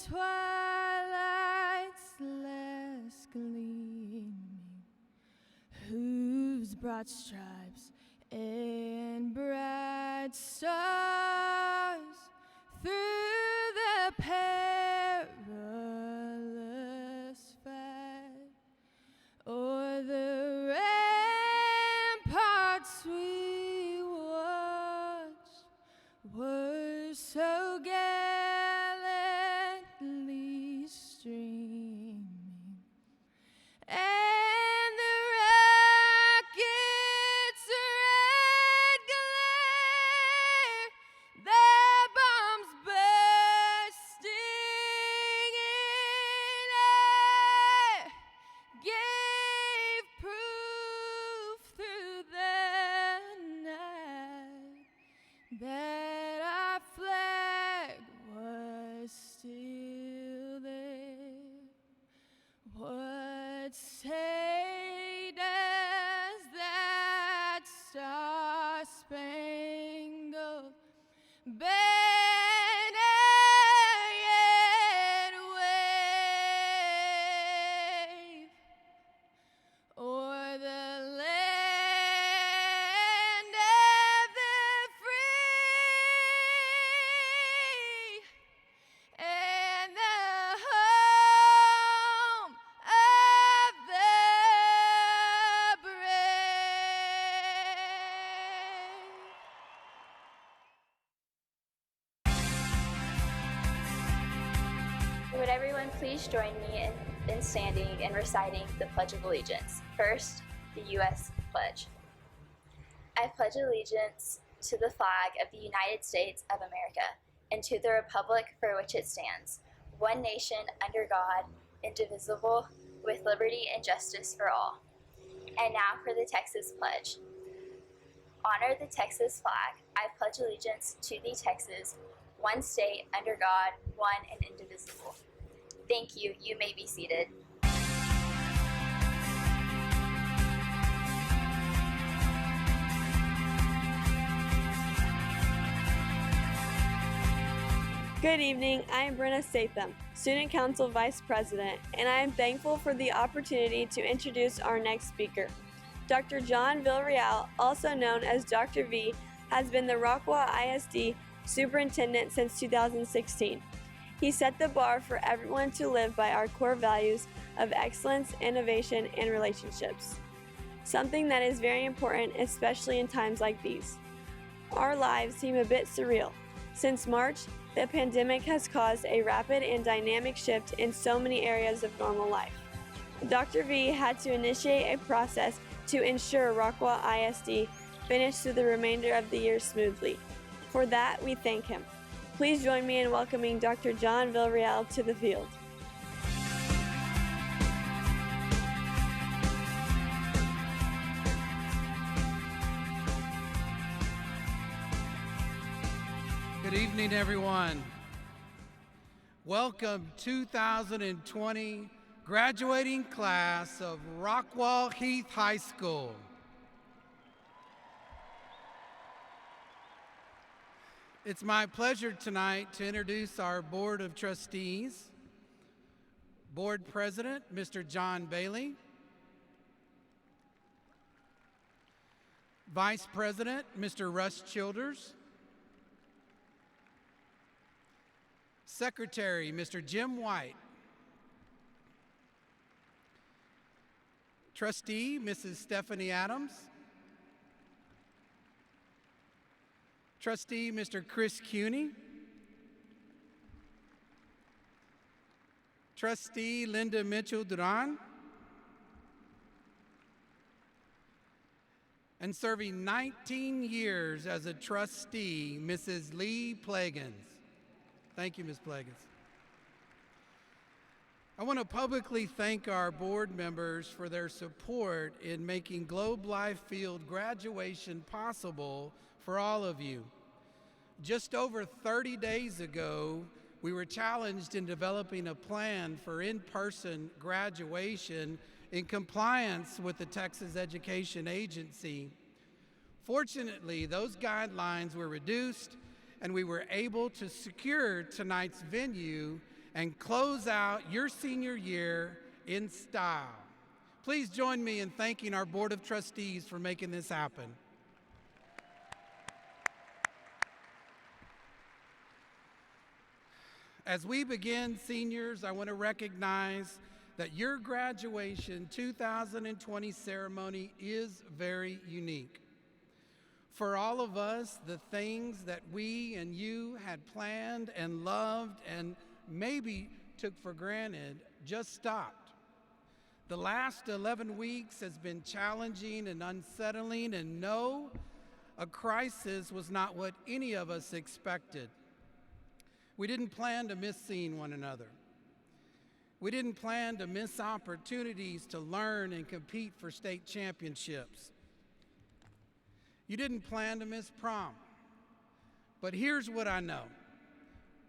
twilight's last gleaming, hooves brought stripes and bright stars through the perilous fight. O'er the ramparts we watched were so gallantly streaming, and the rockets' red glare, their bombs bursting in air, gave proof through the night that our flag was still there. What say does that star-spangled banner yet wave o'er the land of the free and the home of the brave? Would everyone please join me in standing and reciting the Pledge of Allegiance? First, the U.S. Pledge. I pledge allegiance to the flag of the United States of America and to the republic for which it stands, one nation under God, indivisible, with liberty and justice for all. And now for the Texas Pledge. Honor the Texas flag. I pledge allegiance to the Texas, one state under God, one and indivisible. Thank you. You may be seated. Good evening, I am Brenna Statham, Student Council Vice President, and I am thankful for the opportunity to introduce our next speaker. Dr. John Villarreal, also known as Dr. V, has been the Rockwall ISD Superintendent since 2016. He set the bar for everyone to live by our core values of excellence, innovation, and relationships, something that is very important, especially in times like these. Our lives seem a bit surreal. Since March, the pandemic has caused a rapid and dynamic shift in so many areas of normal life. Dr. V had to initiate a process to ensure Rockwall ISD finished through the remainder of the year smoothly. For that, we thank him. Please join me in welcoming Dr. John Villarreal to the field. Good evening, everyone. Welcome 2020 graduating class of Rockwall-Heath High School. It's my pleasure tonight to introduce our Board of Trustees. Board President, Mr. John Bailey. Vice President, Mr. Russ Childers. Secretary, Mr. Jim White. Trustee, Mrs. Stephanie Adams. Trustee, Mr. Chris Cuney. Trustee, Linda Mitchell-Duran. And serving 19 years as a trustee, Mrs. Lee Plagans. Thank you, Ms. Plagans. I want to publicly thank our board members for their support in making Globe Life Field graduation possible for all of you. Just over 30 days ago, we were challenged in developing a plan for in-person graduation in compliance with the Texas Education Agency. Fortunately, those guidelines were reduced and we were able to secure tonight's venue and close out your senior year in style. Please join me in thanking our Board of Trustees for making this happen. As we begin, seniors, I want to recognize that your graduation 2020 ceremony is very unique. For all of us, the things that we and you had planned and loved and maybe took for granted just stopped. The last 11 weeks has been challenging and unsettling, and no, a crisis was not what any of us expected. We didn't plan to miss seeing one another. We didn't plan to miss opportunities to learn and compete for state championships. You didn't plan to miss prom. But here's what I know.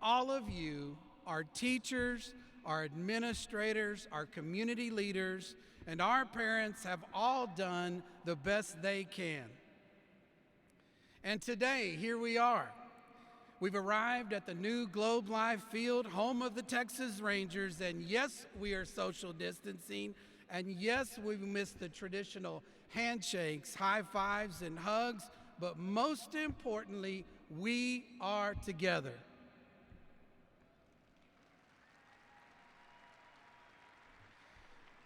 All of you, our teachers, our administrators, our community leaders, and our parents have all done the best they can. And today, here we are. We've arrived at the new Globe Life Field, home of the Texas Rangers, and yes, we are social distancing, and yes, we've missed the traditional handshakes, high fives, and hugs, but most importantly, we are together.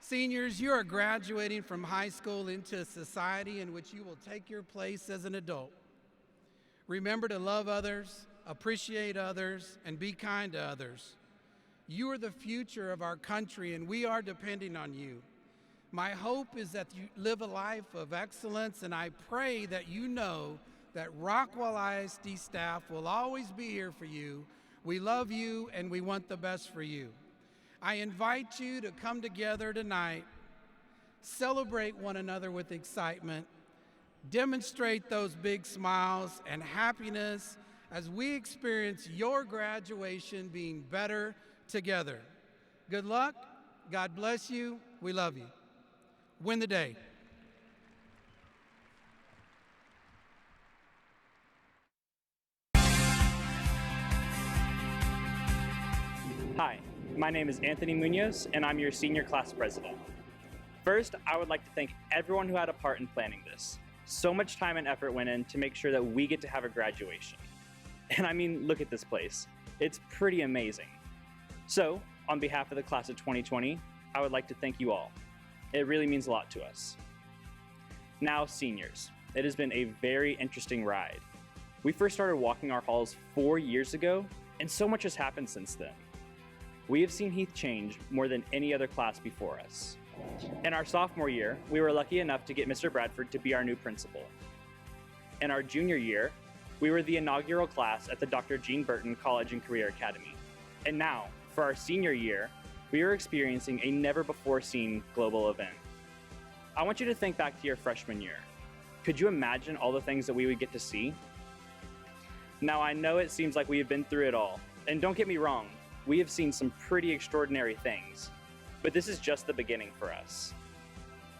Seniors, you are graduating from high school into a society in which you will take your place as an adult. Remember to love others, appreciate others, and be kind to others. You are the future of our country, and we are depending on you. My hope is that you live a life of excellence, and I pray that you know that Rockwall ISD staff will always be here for you. We love you, and we want the best for you. I invite you to come together tonight, celebrate one another with excitement, demonstrate those big smiles and happiness as we experience your graduation being better together. Good luck. God bless you. We love you. Win the day. Hi, my name is Anthony Munoz, and I'm your senior class president. First, I would like to thank everyone who had a part in planning this. So much time and effort went in to make sure that we get to have a graduation. And I mean, look at this place. It's pretty amazing. So, on behalf of the class of 2020, I would like to thank you all. It really means a lot to us. Now, seniors, it has been a very interesting ride. We first started walking our halls 4 years ago, and so much has happened since then. We have seen Heath change more than any other class before us. In our sophomore year, we were lucky enough to get Mr. Bradford to be our new principal. In our junior year, we were the inaugural class at the Dr. Jean Burton College and Career Academy. And now, for our senior year, we are experiencing a never-before-seen global event. I want you to think back to your freshman year. Could you imagine all the things that we would get to see? Now, I know it seems like we have been through it all, and don't get me wrong, we have seen some pretty extraordinary things, but this is just the beginning for us.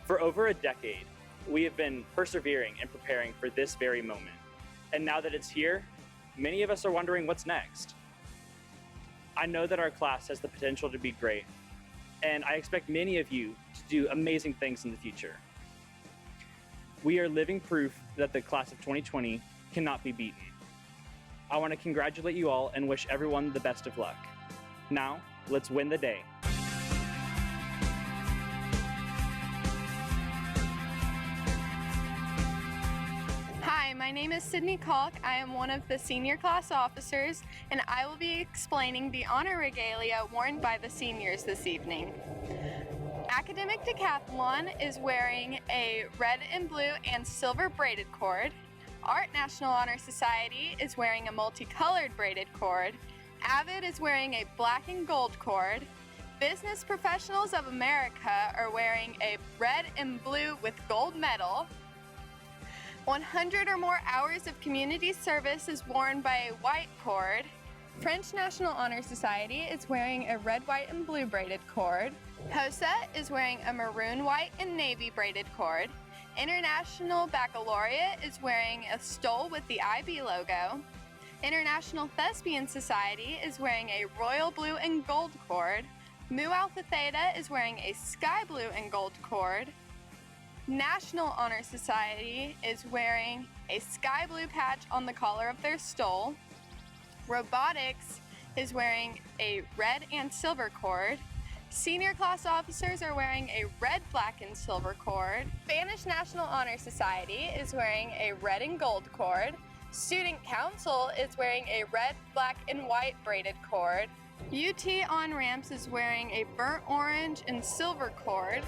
For over a decade, we have been persevering and preparing for this very moment. And now that it's here, many of us are wondering what's next. I know that our class has the potential to be great, and I expect many of you to do amazing things in the future. We are living proof that the class of 2020 cannot be beaten. I want to congratulate you all and wish everyone the best of luck. Now, let's win the day. Hi, my name is Sydney Kalk. I am one of the senior class officers, and I will be explaining the honor regalia worn by the seniors this evening. Academic Decathlon is wearing a red and blue and silver braided cord. Art National Honor Society is wearing a multicolored braided cord. Avid is wearing a black and gold cord. Business Professionals of America are wearing a red and blue with gold medal. 100 or more hours of community service is worn by a white cord. French National Honor Society is wearing a red, white, and blue braided cord. HOSA is wearing a maroon, white, and navy braided cord. International Baccalaureate is wearing a stole with the IB logo. International Thespian Society is wearing a royal blue and gold cord. Mu Alpha Theta is wearing a sky blue and gold cord. National Honor Society is wearing a sky blue patch on the collar of their stole. Robotics is wearing a red and silver cord. Senior class officers are wearing a red, black, and silver cord. Spanish National Honor Society is wearing a red and gold cord. Student Council is wearing a red, black, and white braided cord. UT On-Ramps is wearing a burnt orange and silver cord.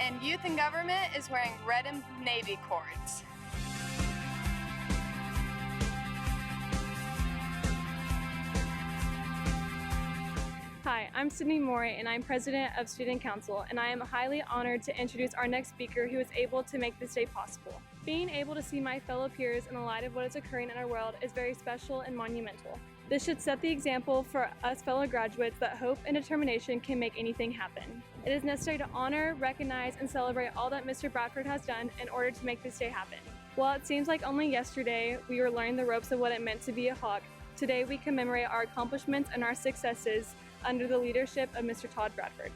And Youth and Government is wearing red and navy cords. Hi, I'm Sydney Morey and I'm President of Student Council, and I am highly honored to introduce our next speaker who is able to make this day possible. Being able to see my fellow peers in the light of what is occurring in our world is very special and monumental. This should set the example for us fellow graduates that hope and determination can make anything happen. It is necessary to honor, recognize, and celebrate all that Mr. Bradford has done in order to make this day happen. While it seems like only yesterday we were learning the ropes of what it meant to be a Hawk, today we commemorate our accomplishments and our successes under the leadership of Mr. Todd Bradford.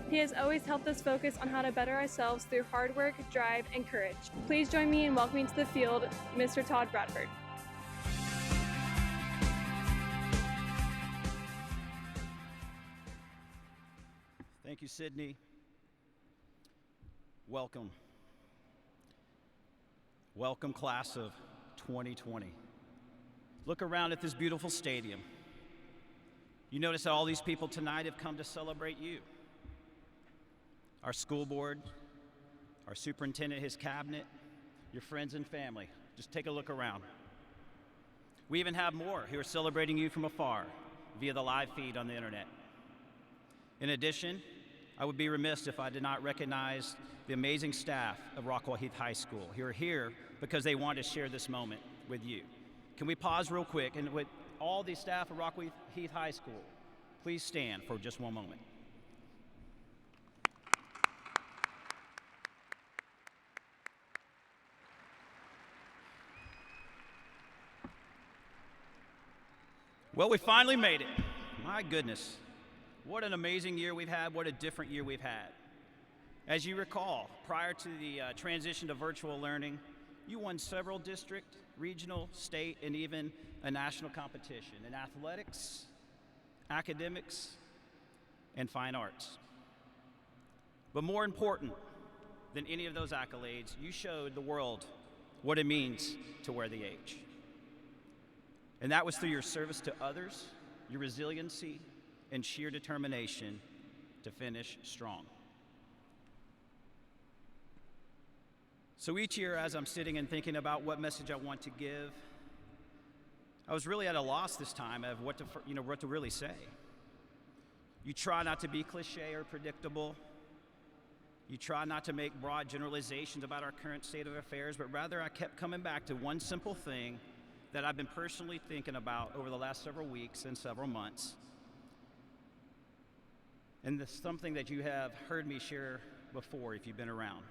He has always helped us focus on how to better ourselves through hard work, drive, and courage. Please join me in welcoming to the field Mr. Todd Bradford. Thank you, Sydney. Welcome. Welcome, class of 2020. Look around at this beautiful stadium. You notice that all these people tonight have come to celebrate you. Our school board, our superintendent, his cabinet, your friends and family. Just take a look around. We even have more who are celebrating you from afar via the live feed on the internet. In addition, I would be remiss if I did not recognize the amazing staff of Rockwall-Heath High School who are here because they want to share this moment with you. Can we pause real quick, and with all the staff of Rockwall-Heath High School, please stand for just one moment. Well, we finally made it. My goodness. What an amazing year we've had. What a different year we've had. As you recall, prior to the transition to virtual learning, you won several district, regional, state, and even a national competition in athletics, academics, and fine arts. But more important than any of those accolades, you showed the world what it means to wear the H. And that was through your service to others, your resiliency, and sheer determination to finish strong. So each year, as I'm sitting and thinking about what message I want to give, I was really at a loss this time of what to really say. You try not to be cliche or predictable. You try not to make broad generalizations about our current state of affairs, but rather I kept coming back to one simple thing that I've been personally thinking about over the last several weeks and several months. And this is something that you have heard me share before if you've been around.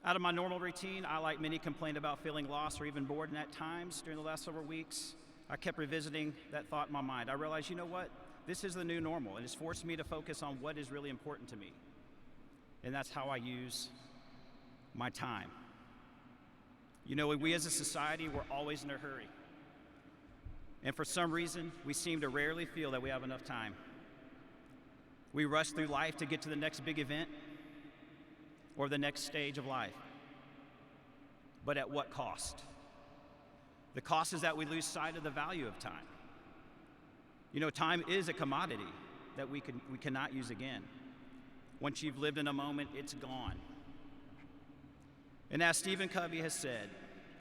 Out of my normal routine, I, like many, complained about feeling lost or even bored, and at times during the last several weeks, I kept revisiting that thought in my mind. I realized, you know what? This is the new normal, and it's forced me to focus on what is really important to me. And that's how I use my time. You know, we as a society, we're always in a hurry. And for some reason, we seem to rarely feel that we have enough time. We rush through life to get to the next big event or the next stage of life. But at what cost? The cost is that we lose sight of the value of time. You know, time is a commodity that we cannot use again. Once you've lived in a moment, it's gone. And as Stephen Covey has said,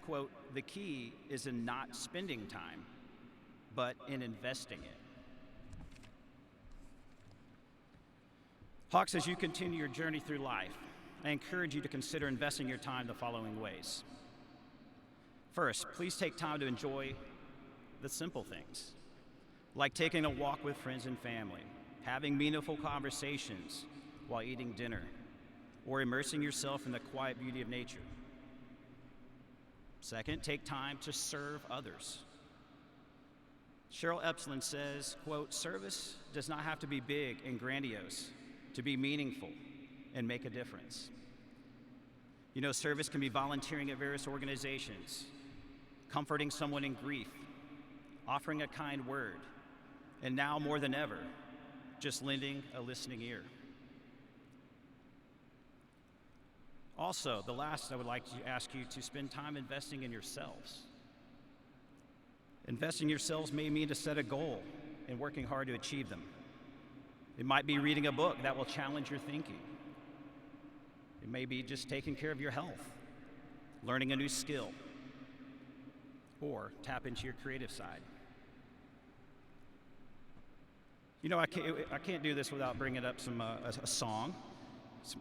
quote, "The key is in not spending time, but in investing it." Hawks, as you continue your journey through life, I encourage you to consider investing your time the following ways. First, please take time to enjoy the simple things, like taking a walk with friends and family, having meaningful conversations while eating dinner, or immersing yourself in the quiet beauty of nature. Second, take time to serve others. Cheryl Epstein says, quote, service does not have to be big and grandiose to be meaningful and make a difference. You know, service can be volunteering at various organizations, comforting someone in grief, offering a kind word, and now more than ever, just lending a listening ear. Also, the last, I would like to ask you to spend time investing in yourselves. Investing in yourselves may mean to set a goal and working hard to achieve them. It might be reading a book that will challenge your thinking. It may be just taking care of your health, learning a new skill, or tap into your creative side. You know, I can't do this without bringing up a song.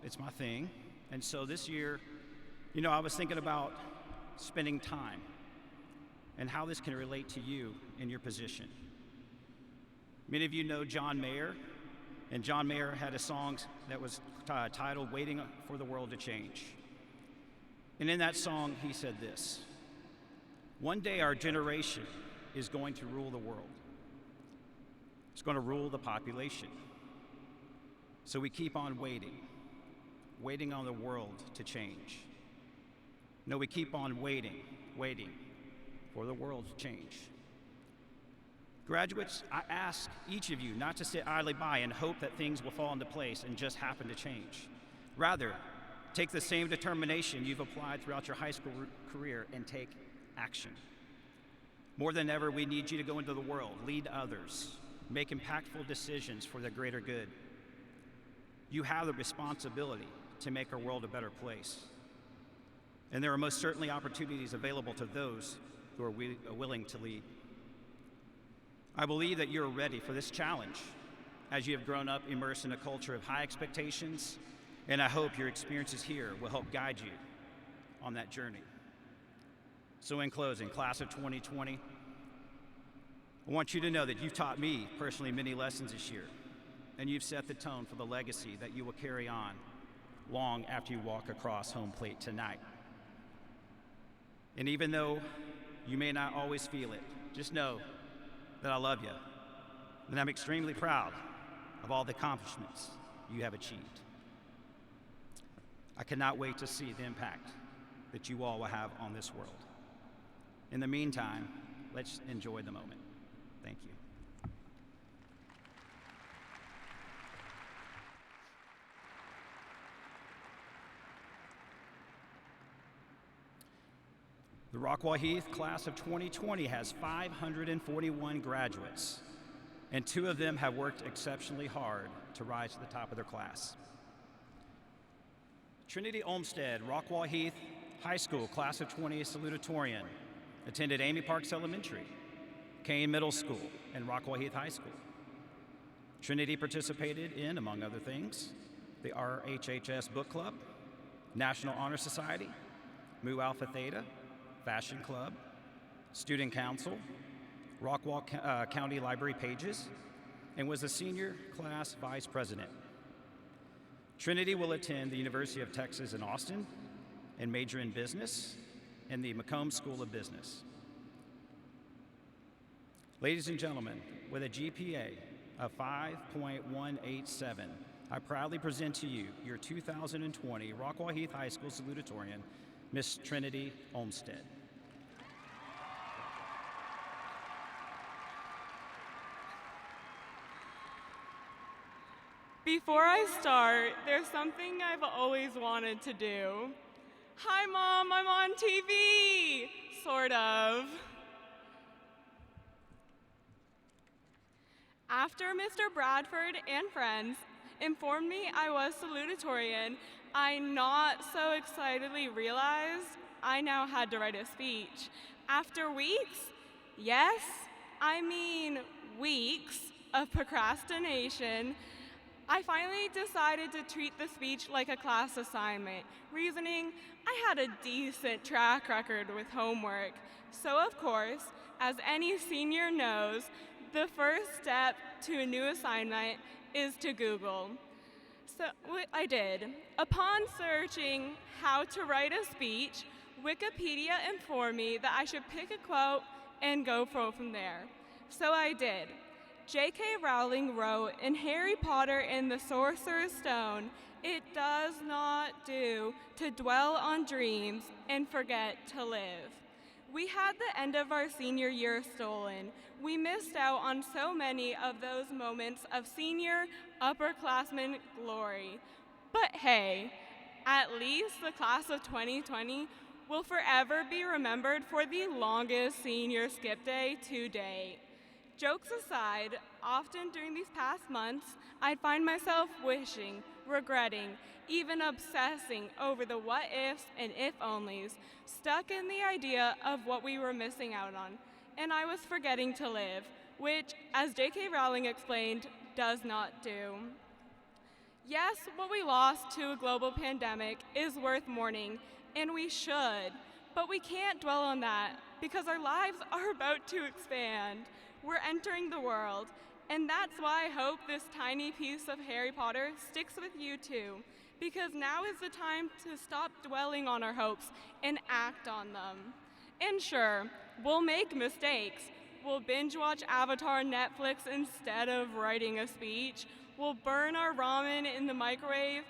It's my thing. And so this year, you know, I was thinking about spending time and how this can relate to you in your position. Many of you know John Mayer, and John Mayer had a song that was titled Waiting for the World to Change. And in that song, he said this: one day our generation is going to rule the world. It's going to rule the population. So we keep on waiting on the world to change. No, we keep on waiting for the world to change. Graduates, I ask each of you not to sit idly by and hope that things will fall into place and just happen to change. Rather, take the same determination you've applied throughout your high school career and take action. More than ever, we need you to go into the world, lead others, make impactful decisions for the greater good. You have the responsibility to make our world a better place. And there are most certainly opportunities available to those who are willing to lead. I believe that you're ready for this challenge as you have grown up immersed in a culture of high expectations, and I hope your experiences here will help guide you on that journey. So in closing, class of 2020, I want you to know that you've taught me personally many lessons this year, and you've set the tone for the legacy that you will carry on long after you walk across home plate tonight. And even though you may not always feel it, just know that I love you, and I'm extremely proud of all the accomplishments you have achieved. I cannot wait to see the impact that you all will have on this world. In the meantime, let's enjoy the moment. Thank you. The Rockwall-Heath class of 2020 has 541 graduates, and 2 of them have worked exceptionally hard to rise to the top of their class. Trinity Olmsted, Rockwall-Heath High School, class of 20 Salutatorian, attended Amy Parks Elementary, Kane Middle School, and Rockwall-Heath High School. Trinity participated in, among other things, the RHHS Book Club, National Honor Society, Mu Alpha Theta, Fashion Club, Student Council, Rockwall County Library Pages, and was a senior class vice president. Trinity will attend the University of Texas in Austin and major in business and the Macomb School of Business. Ladies and gentlemen, with a GPA of 5.187, I proudly present to you your 2020 Rockwall-Heath High School Salutatorian, Miss Trinity Olmsted. Before I start, there's something I've always wanted to do. Hi, Mom, I'm on TV! Sort of. After Mr. Bradford and friends informed me I was salutatorian, I not so excitedly realized I now had to write a speech. After weeks, yes, I mean weeks of procrastination, I finally decided to treat the speech like a class assignment, reasoning I had a decent track record with homework. So of course, as any senior knows, the first step to a new assignment is to Google. So what I did, upon searching how to write a speech, Wikipedia informed me that I should pick a quote and go from there. So I did. J.K. Rowling wrote in Harry Potter and the Sorcerer's Stone, "It does not do to dwell on dreams and forget to live." We had the end of our senior year stolen. We missed out on so many of those moments of senior upperclassmen glory. But hey, at least the class of 2020 will forever be remembered for the longest senior skip day to date. Jokes aside, often during these past months, I'd find myself wishing, regretting, even obsessing over the what ifs and if onlys, stuck in the idea of what we were missing out on, and I was forgetting to live, which, as J.K. Rowling explained, does not do. Yes, what we lost to a global pandemic is worth mourning, and we should, but we can't dwell on that because our lives are about to expand. We're entering the world, and that's why I hope this tiny piece of Harry Potter sticks with you too, because now is the time to stop dwelling on our hopes and act on them. And sure, we'll make mistakes. We'll binge watch Avatar on Netflix instead of writing a speech. We'll burn our ramen in the microwave,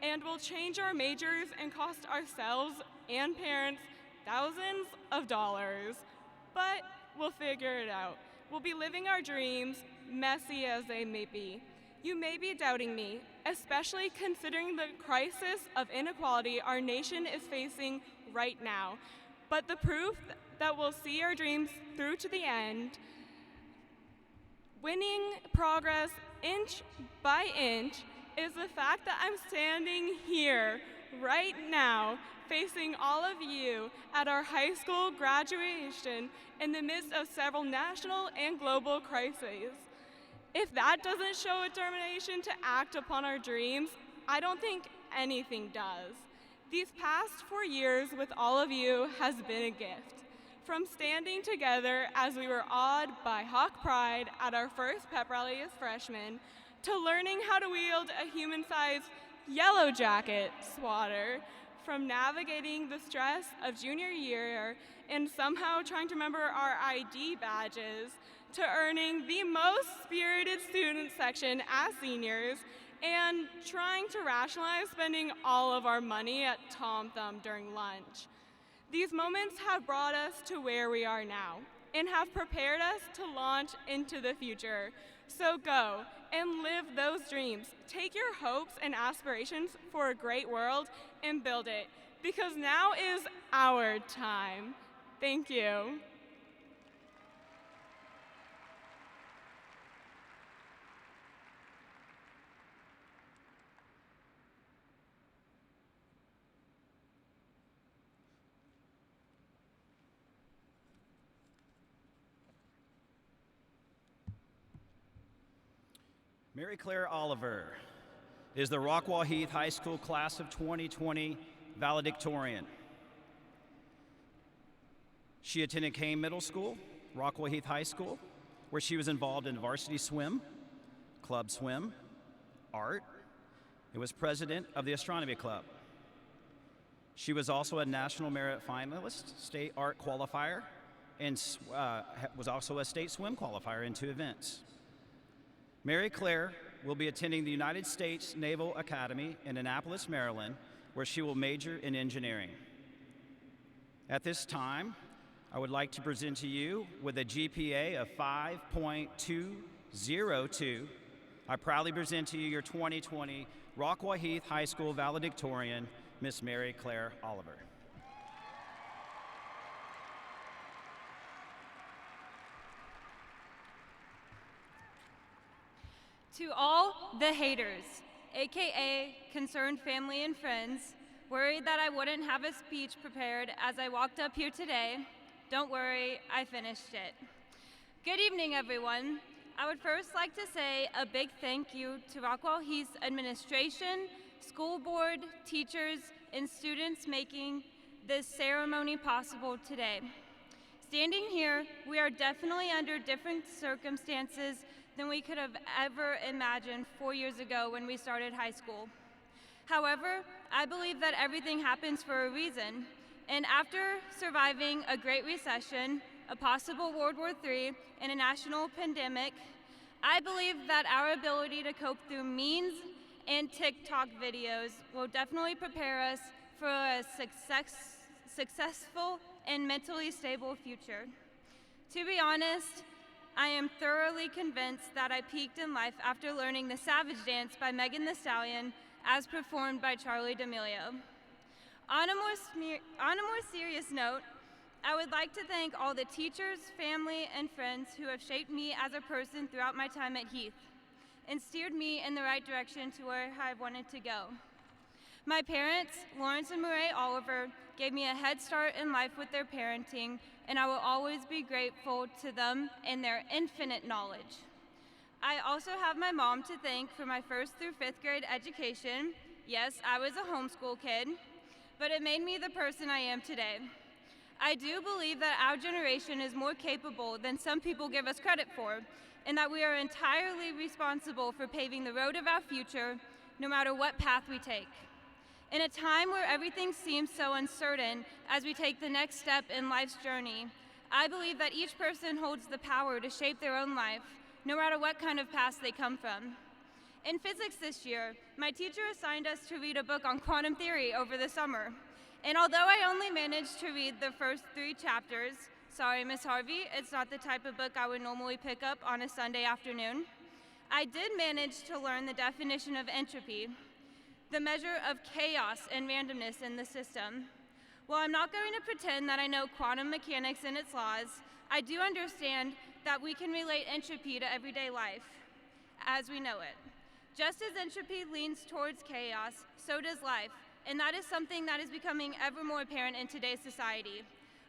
and we'll change our majors and cost ourselves and parents thousands of dollars. But we'll figure it out. We'll be living our dreams, messy as they may be. You may be doubting me, especially considering the crisis of inequality our nation is facing right now. But the proof that we'll see our dreams through to the end, winning progress inch by inch, is the fact that I'm standing here right now facing all of you at our high school graduation in the midst of several national and global crises. If that doesn't show determination to act upon our dreams, I don't think anything does. These past 4 years with all of you has been a gift. From standing together as we were awed by Hawk Pride at our first pep rally as freshmen, to learning how to wield a human-sized yellow jacket swatter, from navigating the stress of junior year and somehow trying to remember our ID badges, to earning the most spirited student section as seniors, and trying to rationalize spending all of our money at Tom Thumb during lunch. These moments have brought us to where we are now and have prepared us to launch into the future. So go and live those dreams. Take your hopes and aspirations for a great world and build it, because now is our time. Thank you. Mary Claire Oliver is the Rockwall-Heath High School Class of 2020 Valedictorian. She attended Kane Middle School, Rockwall-Heath High School, where she was involved in varsity swim, club swim, art, and was president of the astronomy club. She was also a national merit finalist, state art qualifier, and was also a state swim qualifier in 2 events. Mary Claire will be attending the United States Naval Academy in Annapolis, Maryland, where she will major in engineering. At this time, I would like to present to you with a GPA of 5.202. I proudly present to you your 2020 Rockwall-Heath High School Valedictorian, Miss Mary Claire Oliver. To all the haters, aka concerned family and friends, worried that I wouldn't have a speech prepared as I walked up here today, don't worry, I finished it. Good evening, everyone. I would first like to say a big thank you to Rockwall-Heath's administration, school board, teachers, and students making this ceremony possible today. Standing here, we are definitely under different circumstances than we could have ever imagined 4 years ago when we started high school. However, I believe that everything happens for a reason, And after surviving a Great Recession, a possible World War III, and a national pandemic, I believe that our ability to cope through memes and TikTok videos will definitely prepare us for a successful and mentally stable future. To be honest, I am thoroughly convinced that I peaked in life after learning the Savage Dance by Megan Thee Stallion as performed by Charlie D'Amelio. On a more serious note, I would like to thank all the teachers, family, and friends who have shaped me as a person throughout my time at Heath and steered me in the right direction to where I wanted to go. My parents, Lawrence and Murray Oliver, gave me a head start in life with their parenting, and I will always be grateful to them and their infinite knowledge. I also have my mom to thank for my 1st through 5th grade education. Yes, I was a homeschool kid, but it made me the person I am today. I do believe that our generation is more capable than some people give us credit for, and that we are entirely responsible for paving the road of our future, no matter what path we take. In a time where everything seems so uncertain as we take the next step in life's journey, I believe that each person holds the power to shape their own life, no matter what kind of past they come from. In physics this year, my teacher assigned us to read a book on quantum theory over the summer. And although I only managed to read the first 3 chapters, sorry, Miss Harvey, it's not the type of book I would normally pick up on a Sunday afternoon, I did manage to learn the definition of entropy, the measure of chaos and randomness in the system. While I'm not going to pretend that I know quantum mechanics and its laws, I do understand that we can relate entropy to everyday life as we know it. Just as entropy leans towards chaos, so does life. And that is something that is becoming ever more apparent in today's society.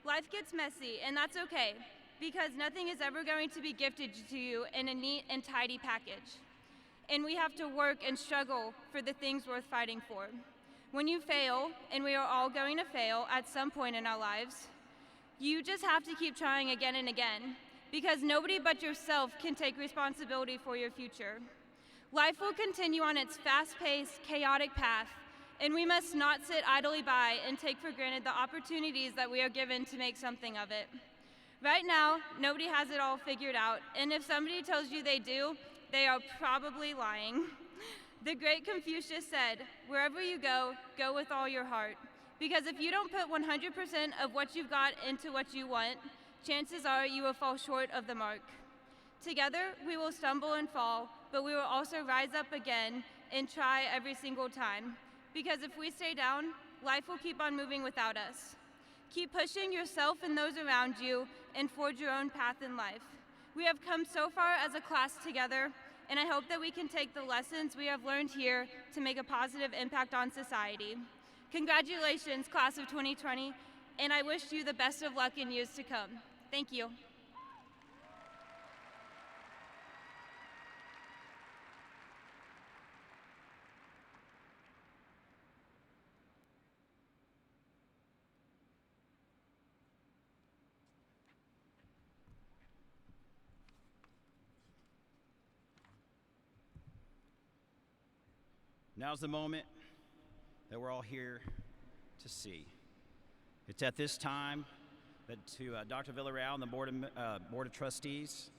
Life gets messy, and that's okay, because nothing is ever going to be gifted to you in a neat and tidy package. And we have to work and struggle for the things worth fighting for. When you fail, and we are all going to fail at some point in our lives, you just have to keep trying again and again, because nobody but yourself can take responsibility for your future. Life will continue on its fast-paced, chaotic path, and we must not sit idly by and take for granted the opportunities that we are given to make something of it. Right now, nobody has it all figured out, and if somebody tells you they do, they are probably lying. The great Confucius said, "Wherever you go, go with all your heart." Because if you don't put 100% of what you've got into what you want, chances are you will fall short of the mark. Together, we will stumble and fall, but we will also rise up again and try every single time. Because if we stay down, life will keep on moving without us. Keep pushing yourself and those around you and forge your own path in life. We have come so far as a class together, and I hope that we can take the lessons we have learned here to make a positive impact on society. Congratulations, class of 2020, and I wish you the best of luck in years to come. Thank you. Now's the moment that we're all here to see. It's at this time that to Dr. Villarreal and the Board of Trustees,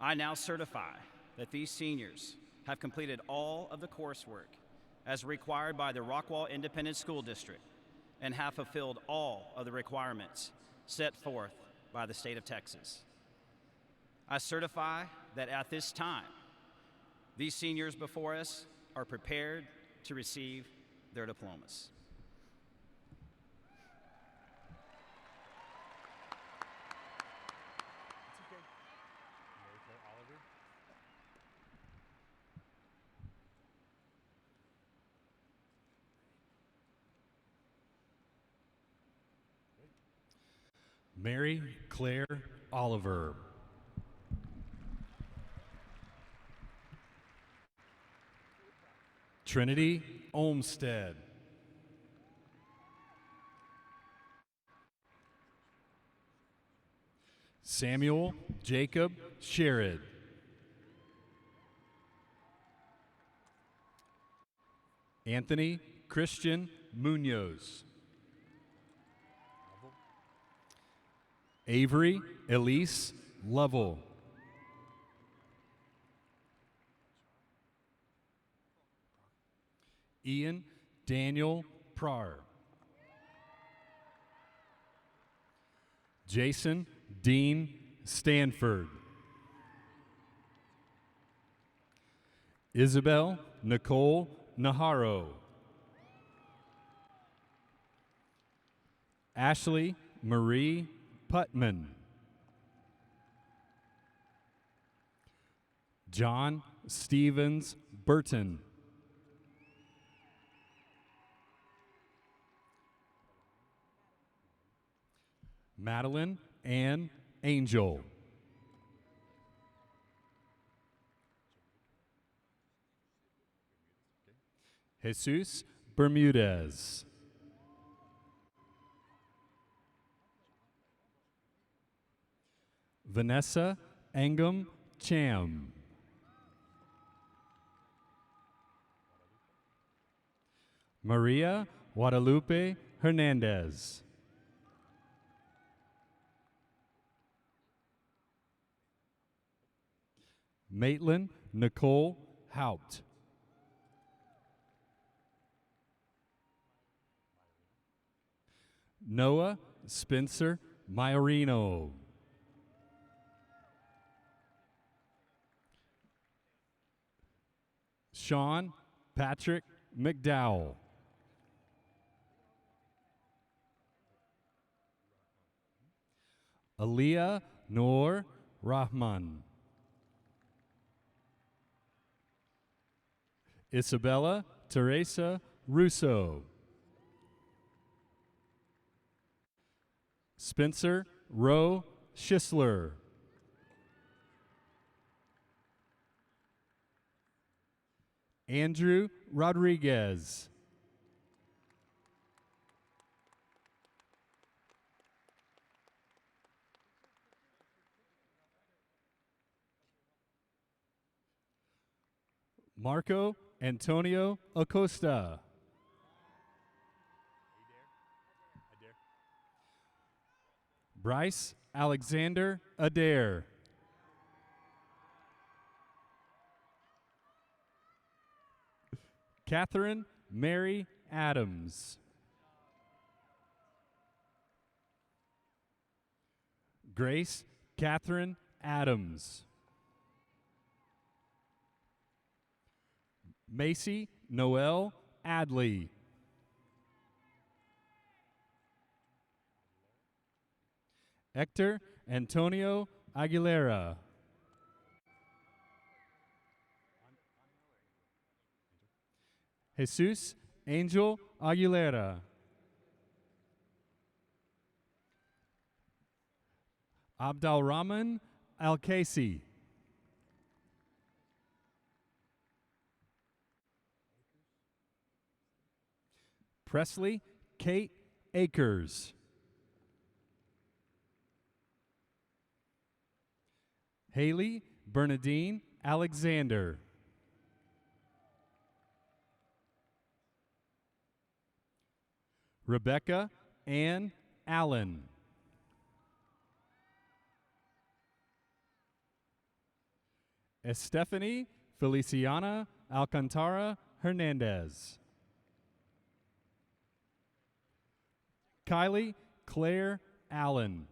I now certify that these seniors have completed all of the coursework as required by the Rockwall Independent School District and have fulfilled all of the requirements set forth by the state of Texas. I certify that at this time, these seniors before us are prepared to receive their diplomas. Mary Claire Oliver. Trinity Olmstead. Samuel Jacob Sherrod. Anthony Christian Munoz. Avery Elise Lovell. Ian Daniel Prar. Jason Dean Stanford. Isabel Nicole Naharo. Ashley Marie Putman. John Stevens Burton. Madeline Ann Angel. Jesus Bermudez. Vanessa Angum Cham. Maria Guadalupe Hernandez. Maitland Nicole Haupt. Noah Spencer Maiorino. Sean Patrick McDowell. Aliyah Noor Rahman. Isabella Teresa Russo. Spencer Rowe Schisler. Andrew Rodriguez. Marco Antonio Acosta. Bryce Alexander Adair. Catherine Mary Adams. Grace Catherine Adams. Macy Noel Adley. Hector Antonio Aguilera. Jesus Angel Aguilera. Abdalrahman Al-Kasi. Presley Kate Akers. Haley Bernadine Alexander. Rebecca Ann Allen. Estefany Feliciana Alcantara Hernandez. Kylie Claire Allen.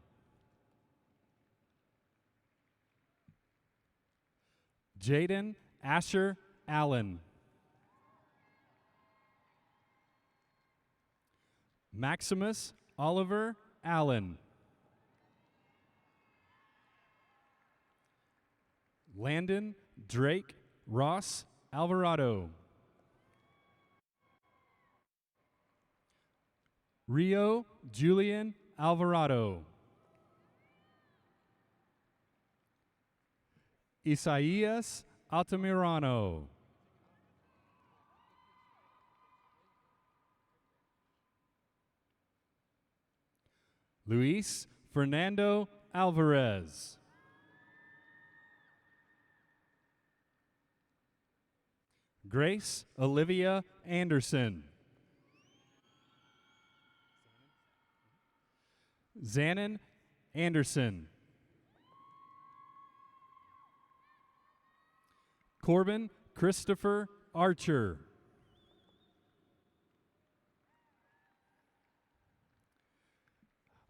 Jaden Asher Allen. Maximus Oliver Allen. Landon Drake Ross Alvarado. Rio Julian Alvarado. Isaias Altamirano. Luis Fernando Alvarez. Grace Olivia Anderson. Zanon Anderson. Corbin Christopher Archer.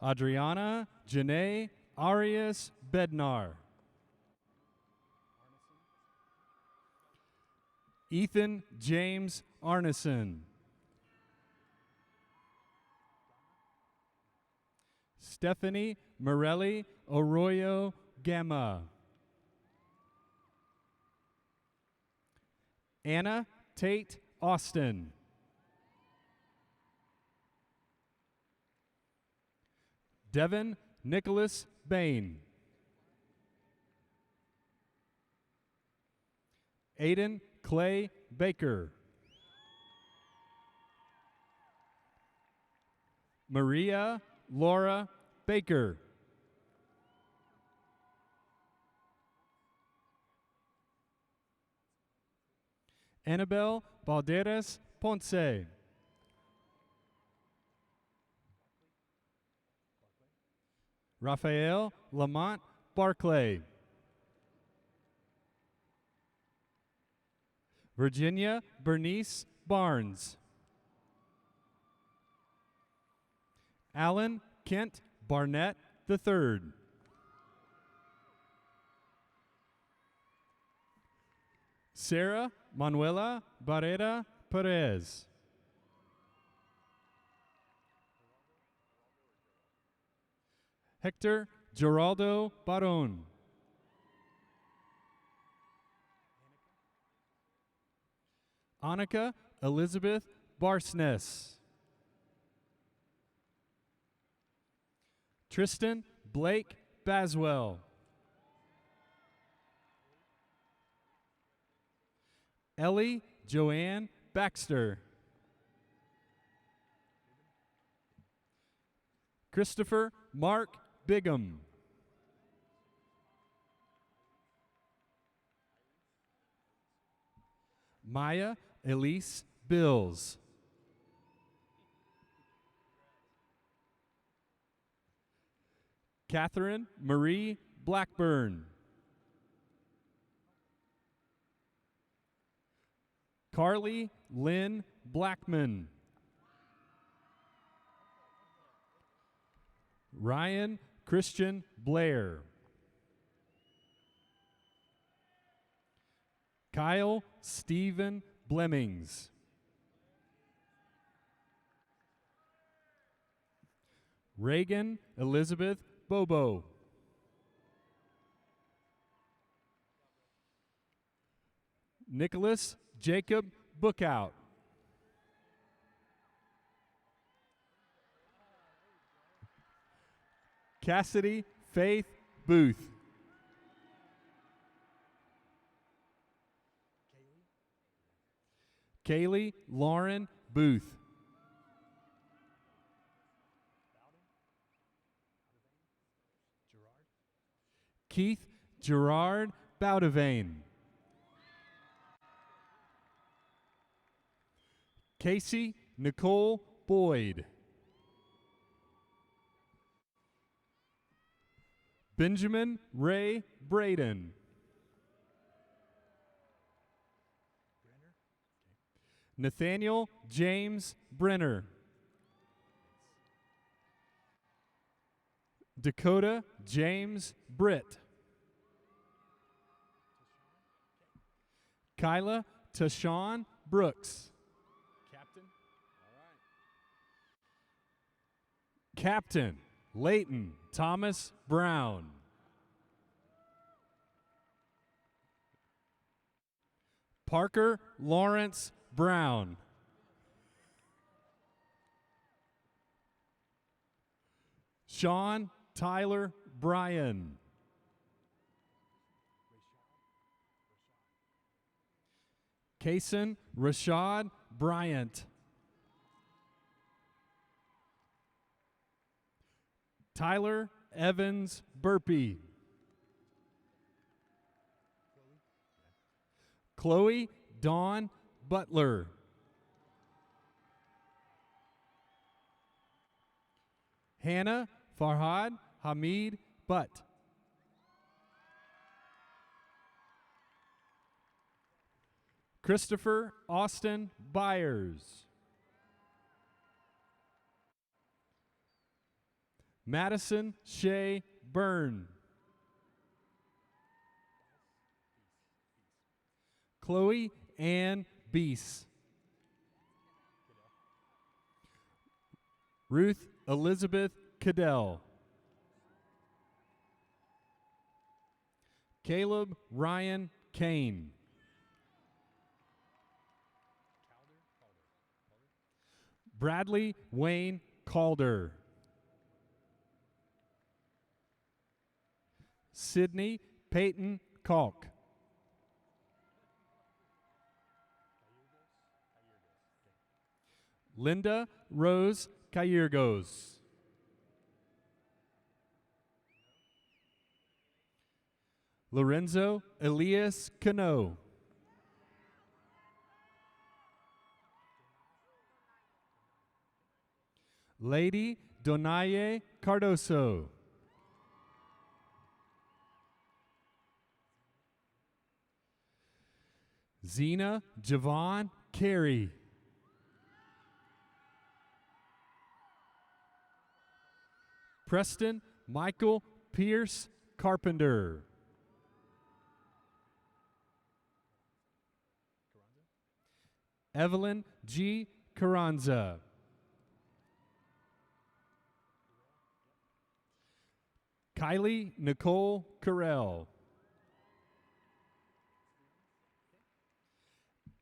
Adriana Janae Arias Bednar. Ethan James Arneson. Stephanie Morelli Arroyo Gamma. Anna Tate Austin. Devin Nicholas Bain. Aiden Clay Baker. Maria Laura Baker. Annabelle Balderas Ponce. Rafael Lamont Barclay. Virginia Bernice Barnes. Alan Kent Barnett III. Sarah Manuela Barrera Perez. Hector Geraldo Baron. Annika Elizabeth Barsness. Tristan Blake Baswell. Ellie Joanne Baxter. Christopher Mark Bigham. Maya Elise Bills. Catherine Marie Blackburn. Carly Lynn Blackman. Ryan Christian Blair. Kyle Stephen Blemmings. Reagan Elizabeth Bobo. Nicholas Jacob Bookout. Cassidy Faith Booth. Kaylee Lauren Booth. Keith Gerard Boudevane. Casey Nicole Boyd. Benjamin Ray Braden. Nathaniel James Brenner. Dakota James Britt. Kyla Tashawn Brooks. Captain Leighton Thomas Brown. Parker Lawrence Brown. Sean Tyler Bryan. Kason Rashad Bryant. Tyler Evans Burpee. Chloe Dawn Butler. Hannah Farhad Hamid Butt. Christopher Austin Byers. Madison Shea Byrne. Chloe Ann Beese. Ruth Elizabeth Cadell. Caleb Ryan Kane. Bradley Wayne Calder. Sydney Peyton Kalk. Linda Rose Cayergos. Lorenzo Elias Cano. Lady Donaye Cardoso. Zena Javon Carey. Preston Michael Pierce Carpenter. Evelyn G. Carranza. Kylie Nicole Carell.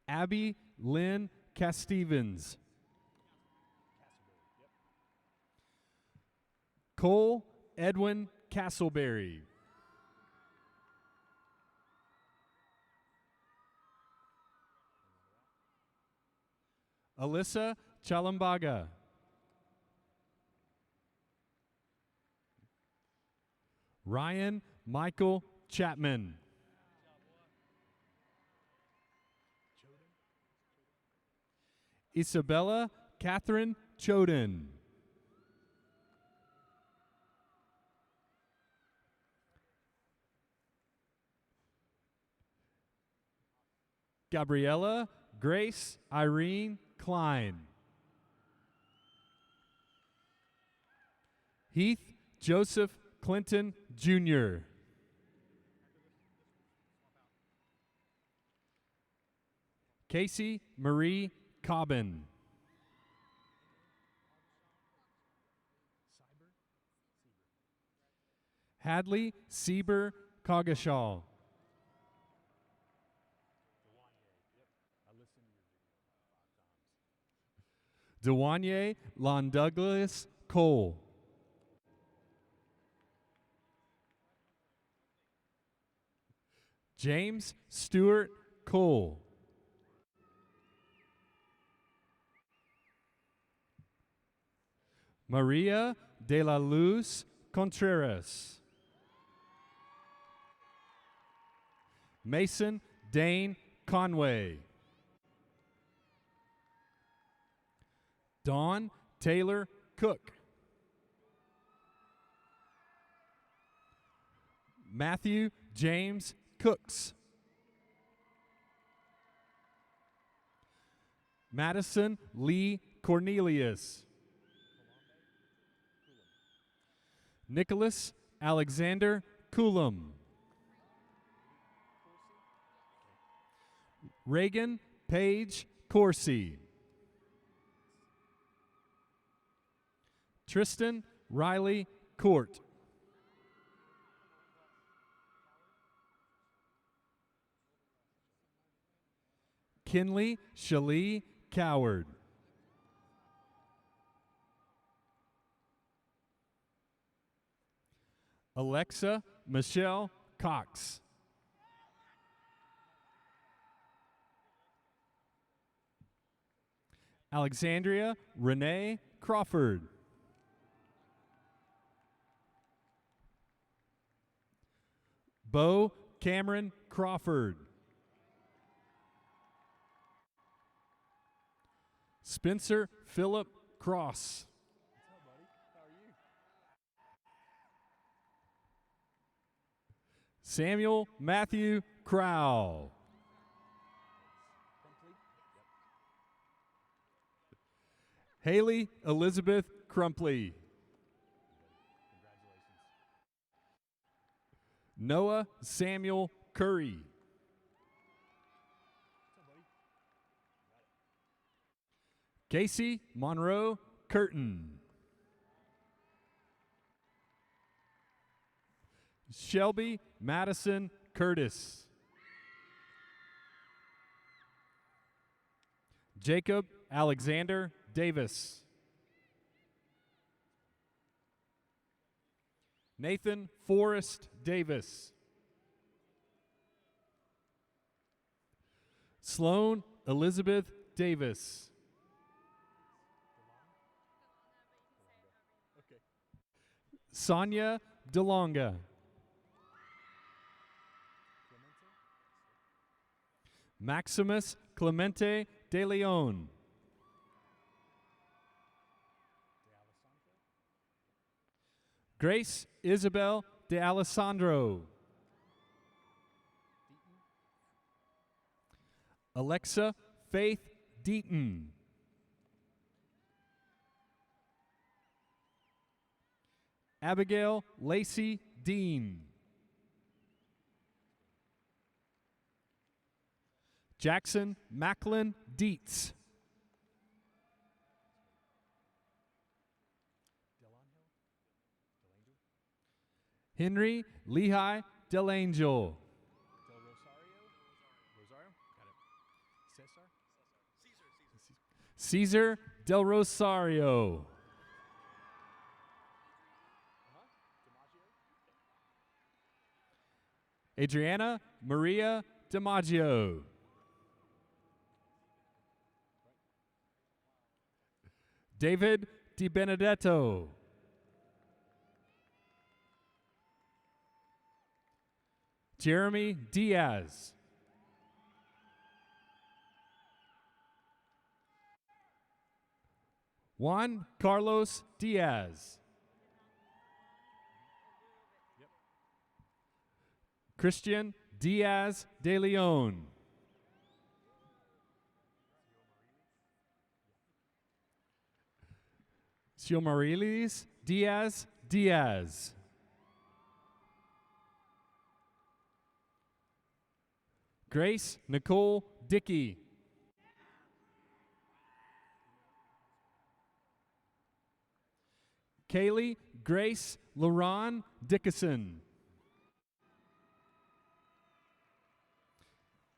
Abby Lynn Castevens. Cole Edwin Castleberry. Alyssa Chalambaga. Ryan Michael Chapman. Isabella Catherine Choden. Gabriella Grace Irene Klein. Heath Joseph Clinton Jr. Casey Marie Cobbin. Hadley Sieber Coggeshall. Dewanye Lon Douglas Cole. James Stewart Cole. Maria de la Luz Contreras. Mason Dane Conway. Dawn Taylor Cook. Matthew James Cooks. Madison Lee Cornelius. Nicholas Alexander Coulomb. Reagan Page Corsi. Tristan Riley Court. Kinley Shalee Coward. Alexa Michelle Cox. Alexandria Renee Crawford. Bo Cameron Crawford. Spencer Philip Cross. Samuel Matthew Crowell. Haley Elizabeth Crumpley. Noah Samuel Curry. Casey Monroe Curtin. Shelby Madison Curtis. Jacob Alexander Davis. Nathan Forrest Davis. Sloan Elizabeth Davis. Sonia DeLonga. Maximus Clemente de Leon. Grace Isabel de Alessandro. Alexa Faith Deaton. Abigail Lacey Dean. Jackson Macklin Dietz. Henry Lehigh Delangel. Caesar Del Rosario. Adriana Maria DiMaggio. David Di Benedetto. Jeremy Diaz. Juan Carlos Diaz. Christian Diaz de Leon. Xiomarilis Diaz Diaz. Grace Nicole Dickey. Kaylee Grace LaRon Dickinson.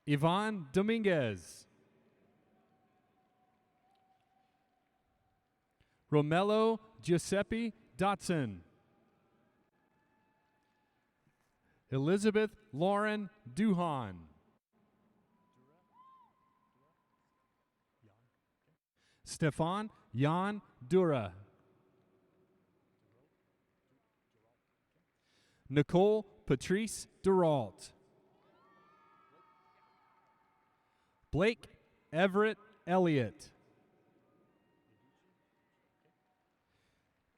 Yvonne Dominguez. Romello Giuseppe Dotson. Elizabeth Lauren Duhan. Stefan Jan Dura. Nicole Patrice Duralt. Blake Everett Elliott.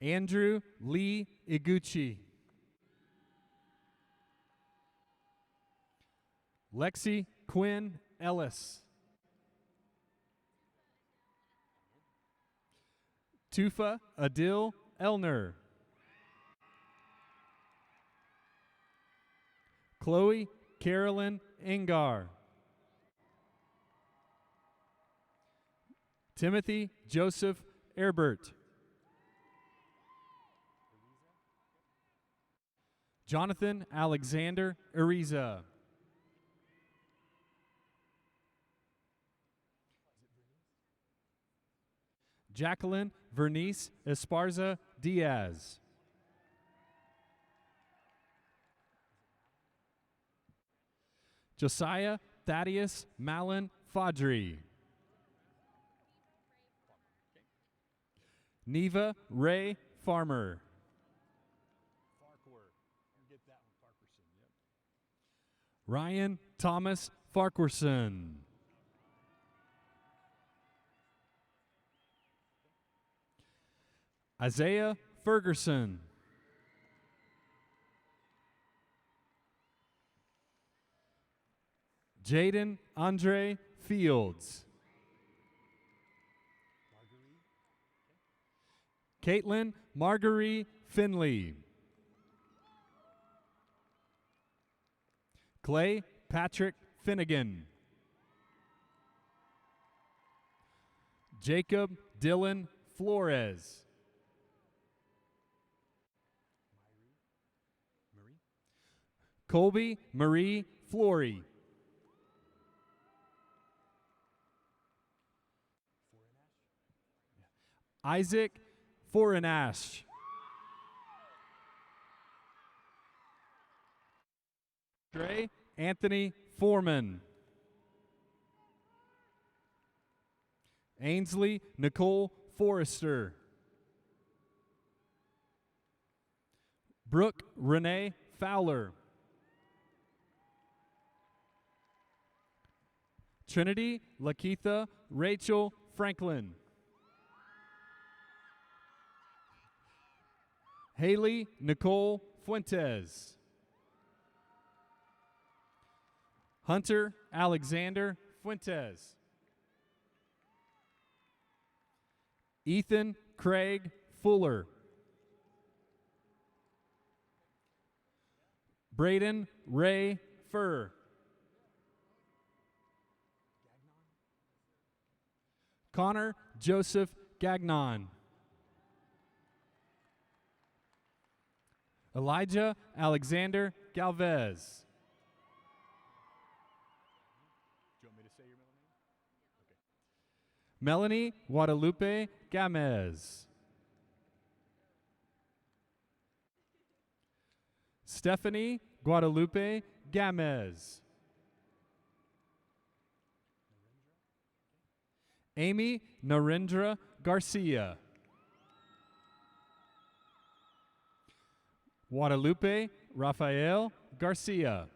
Andrew Lee Iguchi. Lexi Quinn Ellis. Tufa Adil Elner. Chloe Carolyn Engar. Timothy Joseph Erbert. Jonathan Alexander Ariza. Jacqueline Vernice Esparza Diaz. Josiah Thaddeus Malin Fadri. Neva Ray Farmer. Ryan Thomas Farquharson. Isaiah Ferguson. Jaden Andre Fields. Caitlin Marguerite Finley. Clay Patrick Finnegan. Jacob Dylan Flores. Colby Marie Flory. Isaac Forenash. Trey Anthony Foreman. Ainsley Nicole Forrester. Brooke Renee Fowler. Trinity Lakeitha Rachel Franklin. Haley Nicole Fuentes. Hunter Alexander Fuentes. Ethan Craig Fuller. Braden Ray Furr. Connor Joseph Gagnon. Elijah Alexander Galvez. Do you want me to say your middle name? Okay. Melanie Guadalupe Gamez. Stephanie Guadalupe Gamez. Amy Narendra Garcia. Guadalupe Rafael Garcia.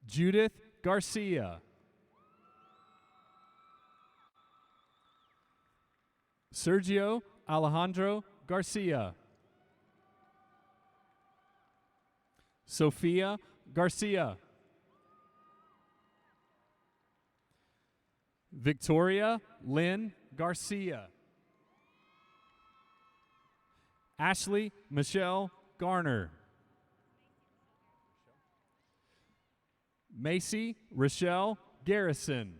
Judith Garcia. Sergio Alejandro Garcia. Sophia Garcia. Victoria Lynn Garcia. Ashley Michelle Garner. Macy Rochelle Garrison.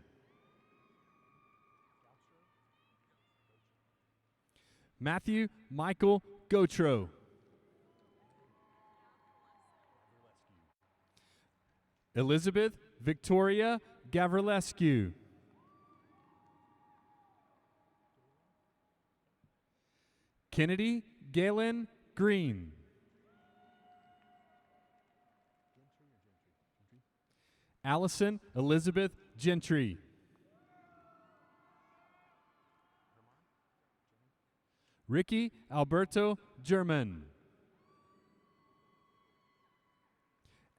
Matthew Michael Gotro. Elizabeth Victoria Gavrilescu. Kennedy Galen Green. Allison Elizabeth Gentry. Ricky Alberto German.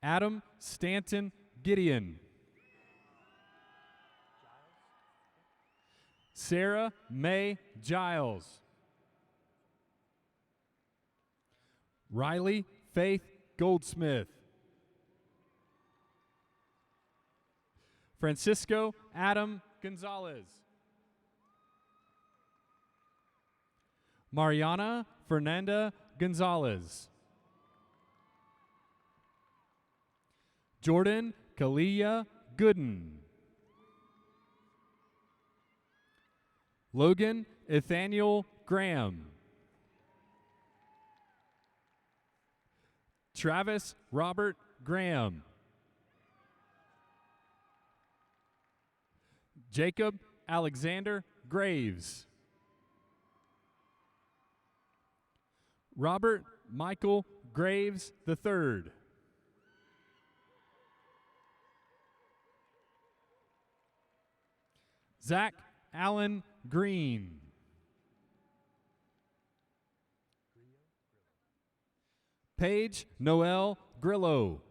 Adam Stanton Gideon. Sarah May Giles. Riley Faith Goldsmith. Francisco Adam Gonzalez. Mariana Fernanda Gonzalez. Jordan Kalia Gooden. Logan Nathaniel Graham. Travis Robert Graham. Jacob Alexander Graves. Robert Michael Graves III. Zach Allen Green. Paige Noel Grillo.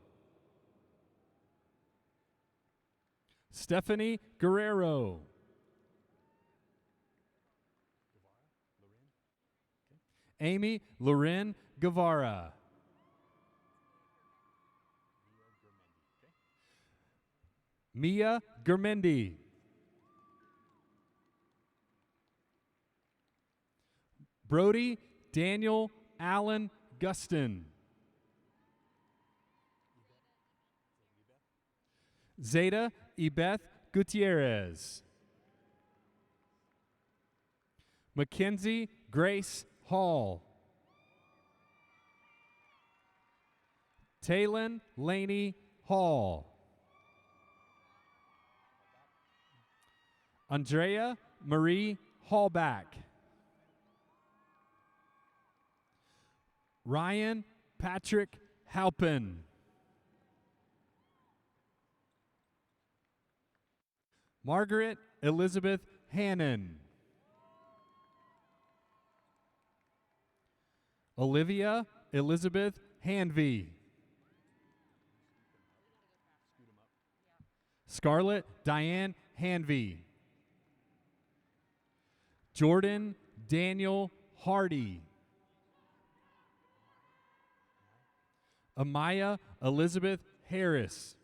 Stephanie Guerrero. Amy Loren Guevara. Mia Germendi. Brody Daniel Allen Gustin. Zeta Ebeth Gutierrez. Mackenzie Grace Hall. Taylin Laney Hall. Andrea Marie Hallback. Ryan Patrick Halpin. Margaret Elizabeth Hannon. Olivia Elizabeth Hanvey. Scarlett Diane Hanvey. Jordan Daniel Hardy. Amaya Elizabeth Harris.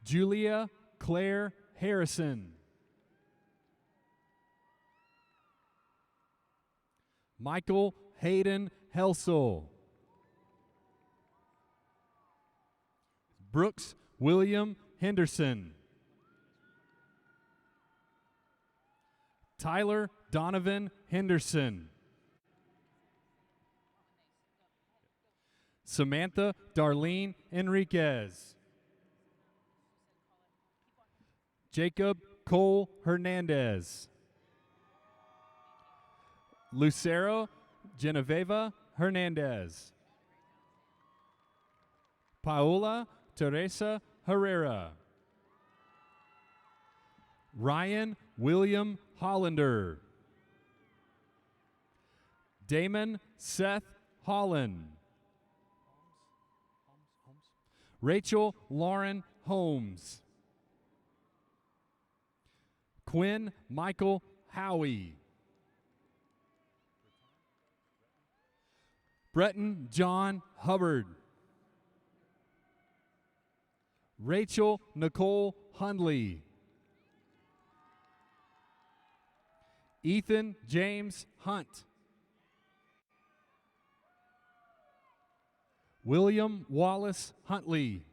Julia Claire Harrison. Michael Hayden Helsel. Brooks William Henderson. Tyler Donovan Henderson. Samantha Darlene Enriquez. Jacob Cole Hernandez. Lucero Genoveva Hernandez. Paola Teresa Herrera. Ryan William Hollander. Damon Seth Holland. Rachel Lauren Holmes. Quinn Michael Howie. Breton John Hubbard. Rachel Nicole Hundley. Ethan James Hunt. William Wallace Huntley.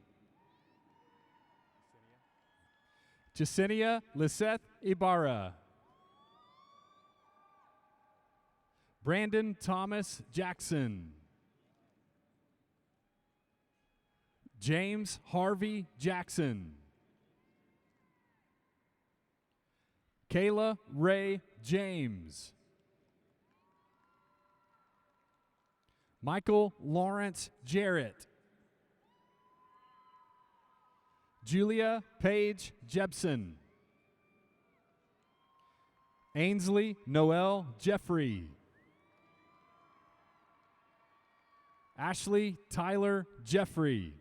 Jasenia Liseth Ibarra. Brandon Thomas Jackson. James Harvey Jackson. Kayla Ray James. Michael Lawrence Jarrett. Julia Paige Jepson. Ainsley Noel Jeffrey. Ashley Tyler Jeffrey.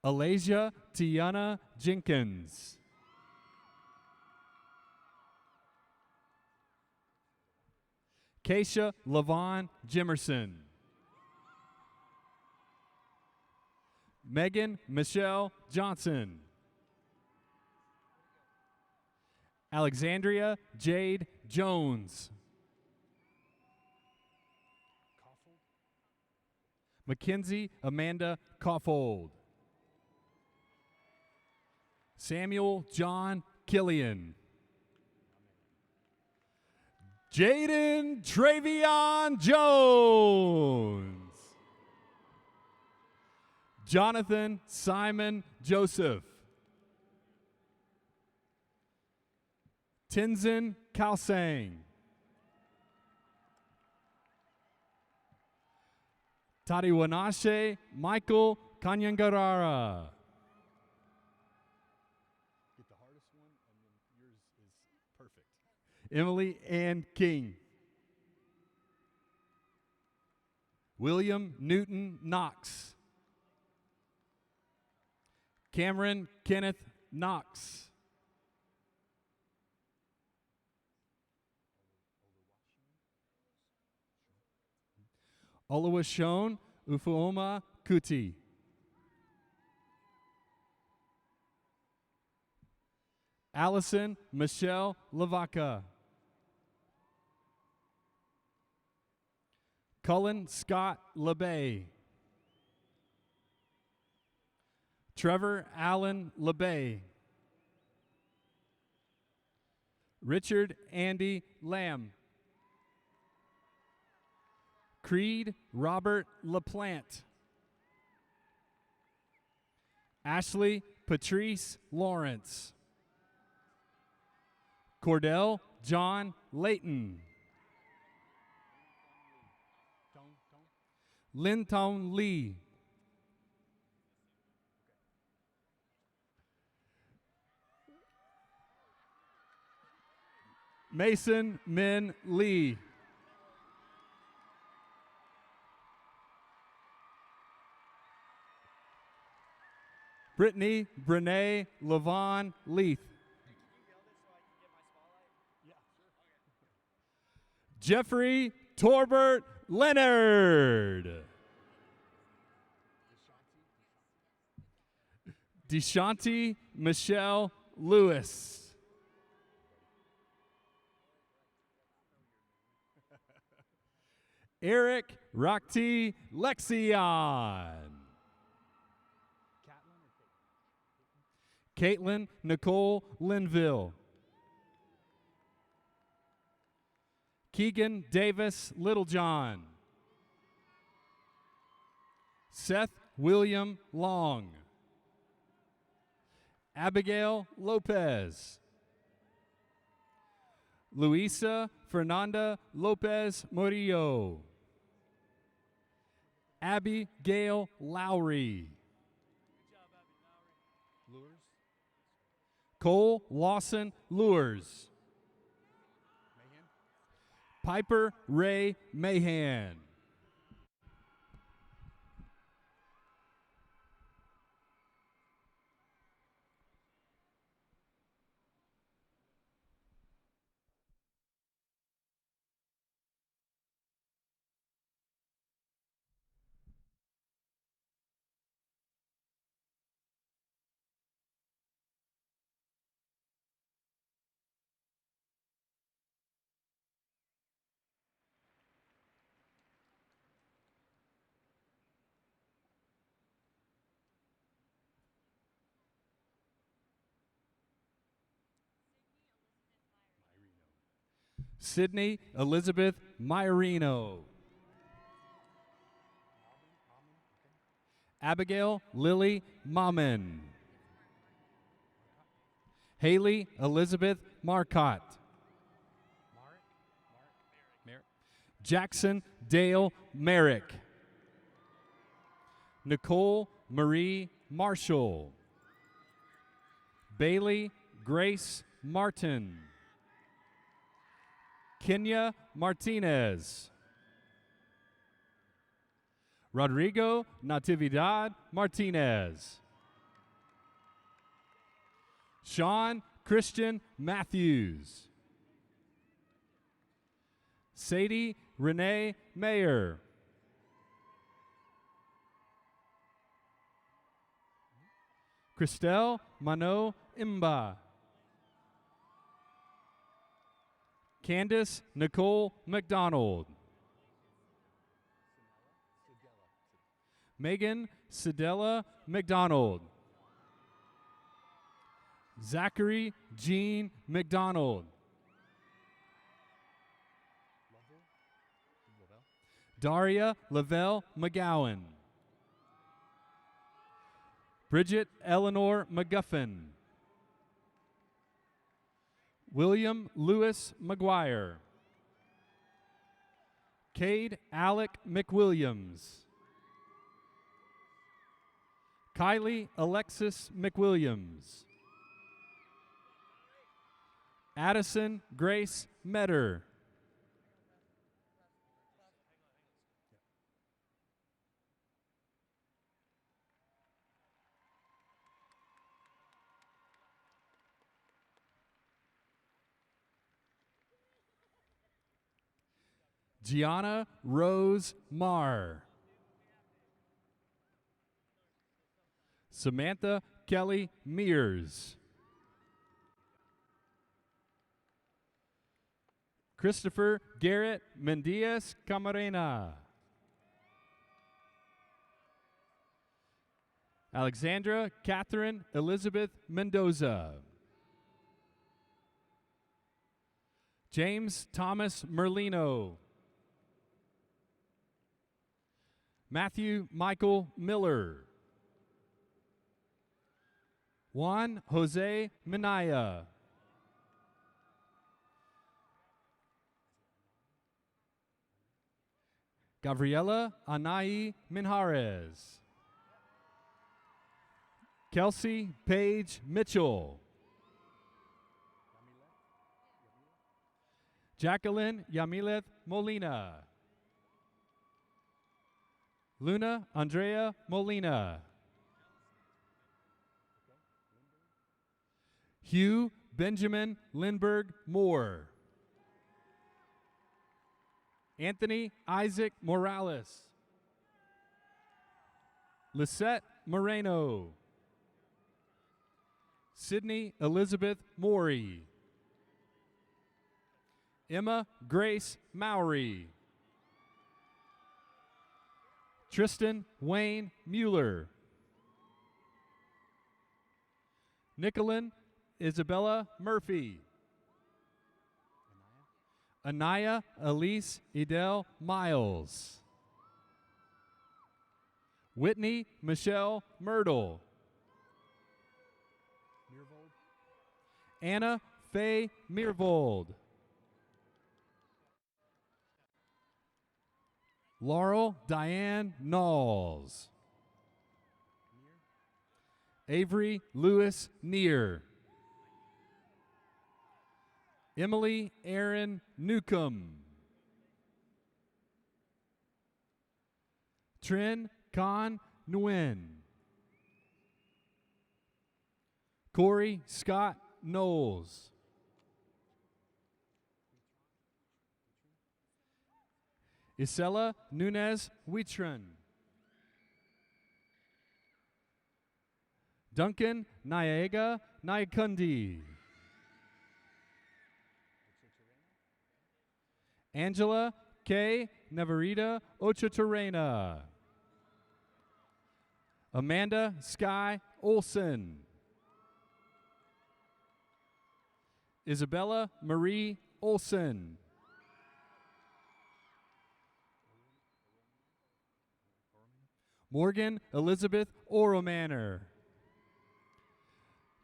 Alasia Tiana Jenkins. Keisha Lavon Jimerson. Megan Michelle Johnson. Alexandria Jade Jones. Mackenzie Amanda Koffold. Samuel John Killian. Jaden Travion Jones. Jonathan Simon Joseph. Tenzin Kalsang. Tadiwanashe Michael Kanyangarara. Get the hardest one, and then yours is perfect. Emily Ann King. William Newton Knox. Cameron Kenneth Knox. Oluwashone Ufuoma Kuti. Allison Michelle Lavaca. Cullen Scott LeBay. Trevor Allen LeBay. Richard Andy Lamb. Creed Robert LaPlante. Ashley Patrice Lawrence. Cordell John Layton. Linton Lee. Mason Min Lee. Brittany Brene Levon Leith. Jeffrey Torbert Leonard. Deshanti Michelle Lewis. Eric Rockti Lexion. Caitlin Nicole Linville. Keegan Davis Littlejohn. Seth William Long. Abigail Lopez. Luisa Fernanda Lopez Murillo. Abby Gail Lowry. Cole Lawson Lures. Piper Ray Mahan. Sydney Elizabeth Myrino. Abigail Lily Mammon. Haley Elizabeth Marcotte. Jackson Dale Merrick. Nicole Marie Marshall. Bailey Grace Martin. Kenya Martinez. Rodrigo Natividad Martinez. Sean Christian Matthews. Sadie Renee Mayer. Christelle Mano Imba. Candace Nicole McDonald. Megan Sedella McDonald. Zachary Jean McDonald. Daria Lavelle McGowan. Bridget Eleanor McGuffin. William Lewis McGuire. Cade Alec McWilliams. Kylie Alexis McWilliams. Addison Grace Metter. Gianna Rose Marr. Samantha Kelly Mears. Christopher Garrett Mendias Camarena. Alexandra Catherine Elizabeth Mendoza. James Thomas Merlino. Matthew Michael Miller. Juan Jose Minaya. Gabriela Anai Minjares. Kelsey Paige Mitchell. Jacqueline Yamileth Molina. Luna Andrea Molina. Hugh Benjamin Lindbergh Moore. Anthony Isaac Morales. Lisette Moreno. Sydney Elizabeth Morey. Emma Grace Mowry. Tristan Wayne Mueller. Nicolin Isabella Murphy. Anaya Elise Edel Miles. Whitney Michelle Myrtle. Anna Faye Meervold. Laurel Diane Knowles. Avery Lewis Neer. Emily Aaron Newcomb. Trin Con Nguyen. Corey Scott Knowles. Isela Nunez Huitron. Duncan Nyaega Nyakundi. Angela K. Navarita Ochatorena. Amanda Sky Olson. Isabella Marie Olson. Morgan Elizabeth Oromanner.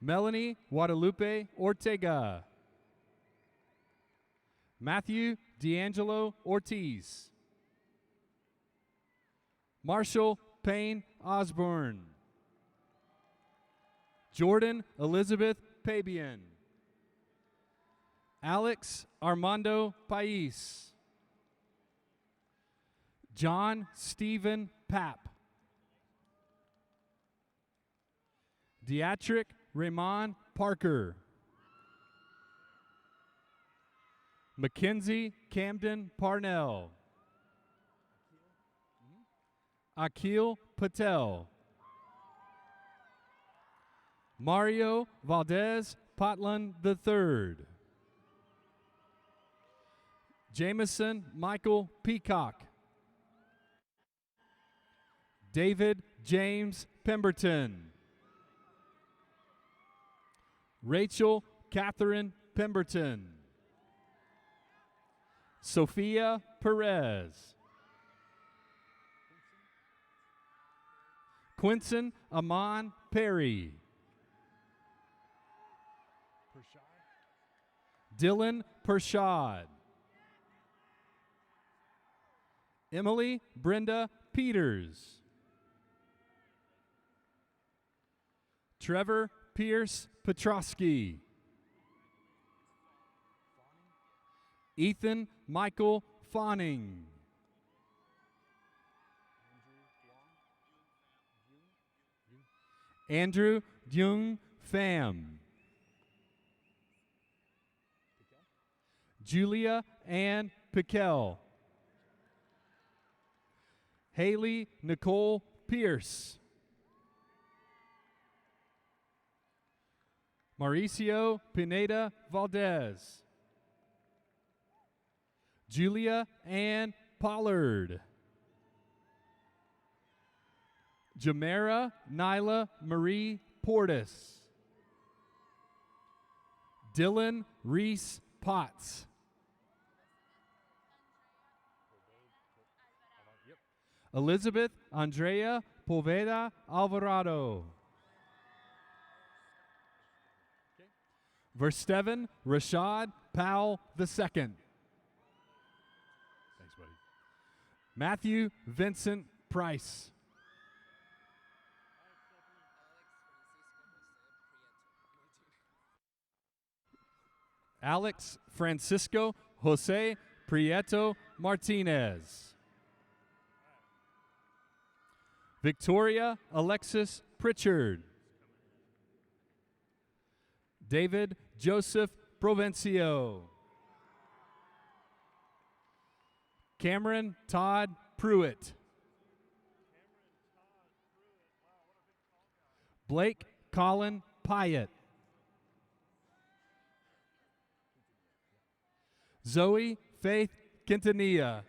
Melanie Guadalupe Ortega. Matthew D'Angelo Ortiz. Marshall Payne Osborne. Jordan Elizabeth Pabian. Alex Armando Pais. John Stephen Papp. Dietrich Raymond Parker. Mackenzie Camden Parnell. Akil Patel. Mario Valdez Potland III. Jameson Michael Peacock. David James Pemberton. Rachel Catherine Pemberton. Sophia Perez. Quinson Amon Perry. Dylan Pershad. Emily Brenda Peters. Trevor Pierce Petrosky. Ethan Michael Fawning. Andrew Jung Pham. Julia Ann Piquel. Haley Nicole Pierce. Mauricio Pineda Valdez. Julia Ann Pollard. Jamera Nyla Marie Portis. Dylan Reese Potts. Elizabeth Andrea Poveda Alvarado. Versteven Rashad Powell II. Thanks, buddy. Matthew Vincent Price. Alex Francisco Jose Prieto Martinez. Victoria Alexis Pritchard. David Joseph Provencio. Cameron Todd Pruitt. Blake Colin Pyatt. Zoe Faith Quintanilla.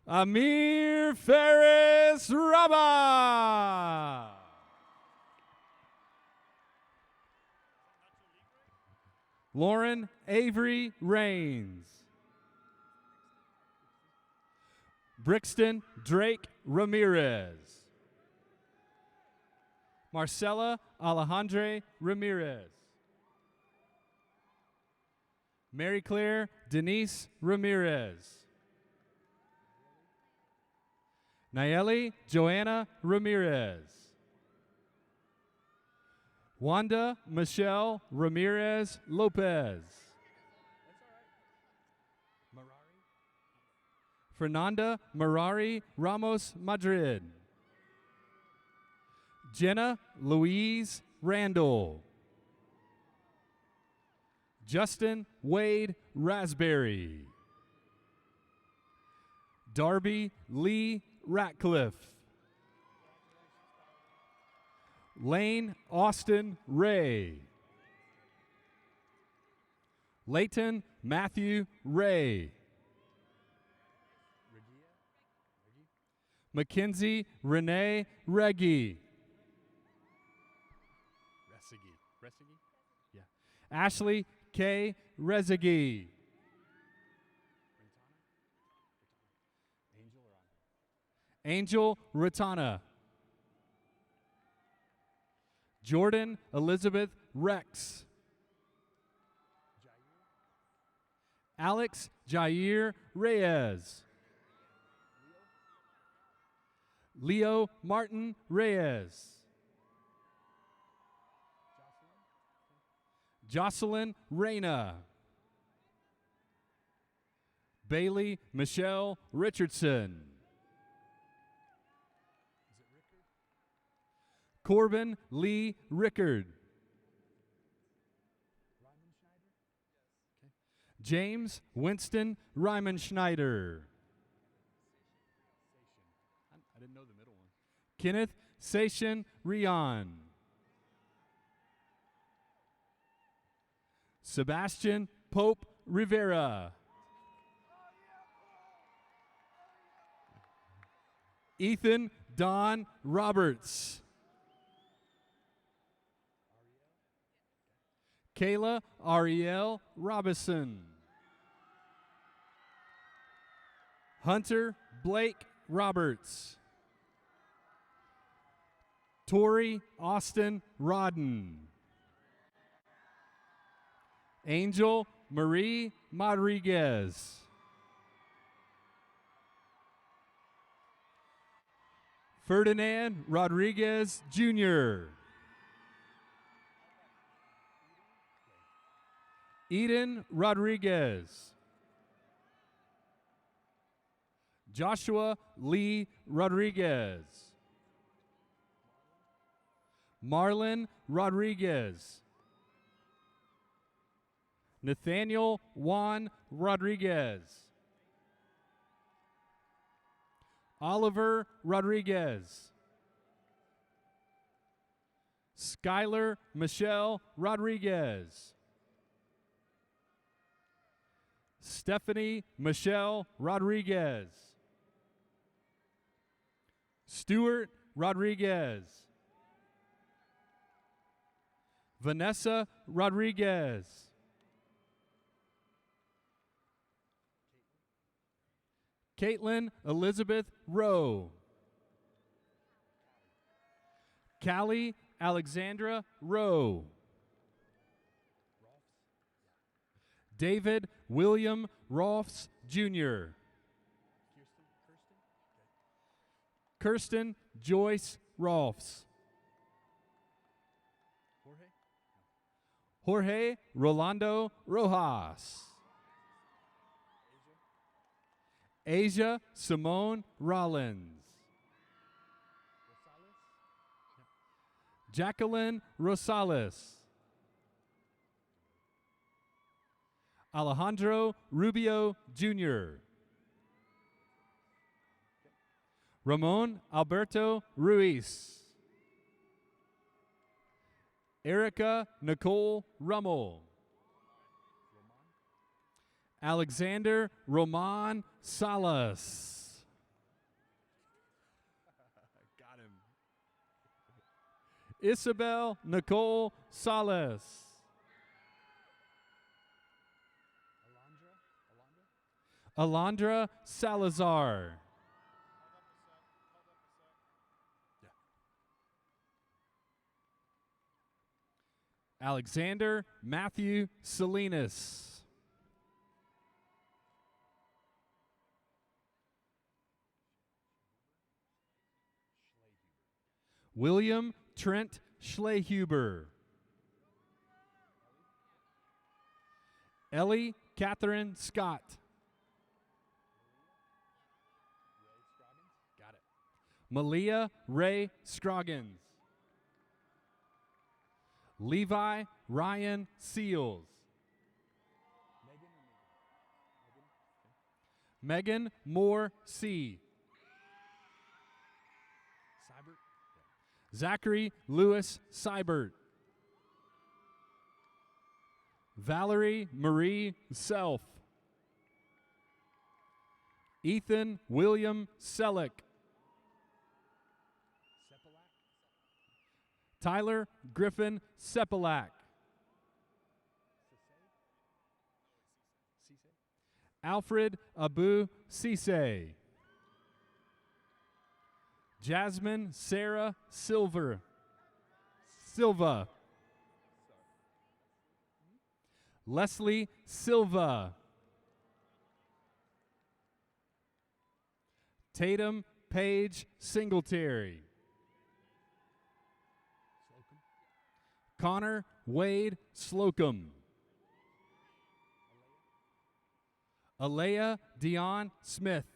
Amir Ferris Rabah. Lauren Avery Rains. Brixton Drake Ramirez. Marcela Alejandre Ramirez. Mary Claire Denise Ramirez. Nayeli Joanna Ramirez. Wanda Michelle Ramirez Lopez. Fernanda Marari Ramos Madrid. Jenna Louise Randall. Justin Wade Raspberry. Darby Lee Ratcliffe. Lane Austin Ray. Leighton Matthew Ray. Mackenzie Renee Reggie. Yeah. Ashley K. Rezegi. Angel Ratana. Jordan Elizabeth Rex. Alex Jair Reyes. Leo Martin Reyes. Jocelyn Reyna. Bailey Michelle Richardson. Corbin Lee Rickard. James Winston Rymanschneider. I didn't know the middle one. Kenneth Sation Rion. Sebastian Pope Rivera. Ethan Don Roberts. Kayla Ariel Robinson. Hunter Blake Roberts. Tori Austin Rodden. Angel Marie Rodriguez. Ferdinand Rodriguez Jr. Eden Rodriguez. Joshua Lee Rodriguez. Marlon Rodriguez. Nathaniel Juan Rodriguez. Oliver Rodriguez. Skylar Michelle Rodriguez. Stephanie Michelle Rodriguez. Stuart Rodriguez. Vanessa Rodriguez. Caitlin Elizabeth Rowe. Callie Alexandra Rowe. David William Rolfs Jr. Kirsten Joyce Rolfs. Jorge Rolando Rojas. Asia Simone Rollins. Jacqueline Rosales. Alejandro Rubio Jr. Ramon Alberto Ruiz. Erica Nicole Rummel. Alexander Roman Salas. Got him. Isabel Nicole Salas. Alondra Salazar. Alexander Matthew Salinas. William Trent Schlehuber. Ellie Catherine Scott. Got it. Malia Ray Scroggins. Levi Ryan Seals. Megan Moore C. Zachary Lewis Seibert. Valerie Marie Self. Ethan William Selleck. Tyler Griffin Sepelak. Alfred Abu Sise. Jasmine Sarah Silva. Leslie Silva. Tatum Page Singletary. Connor Wade Slocum. Alea Dion Smith.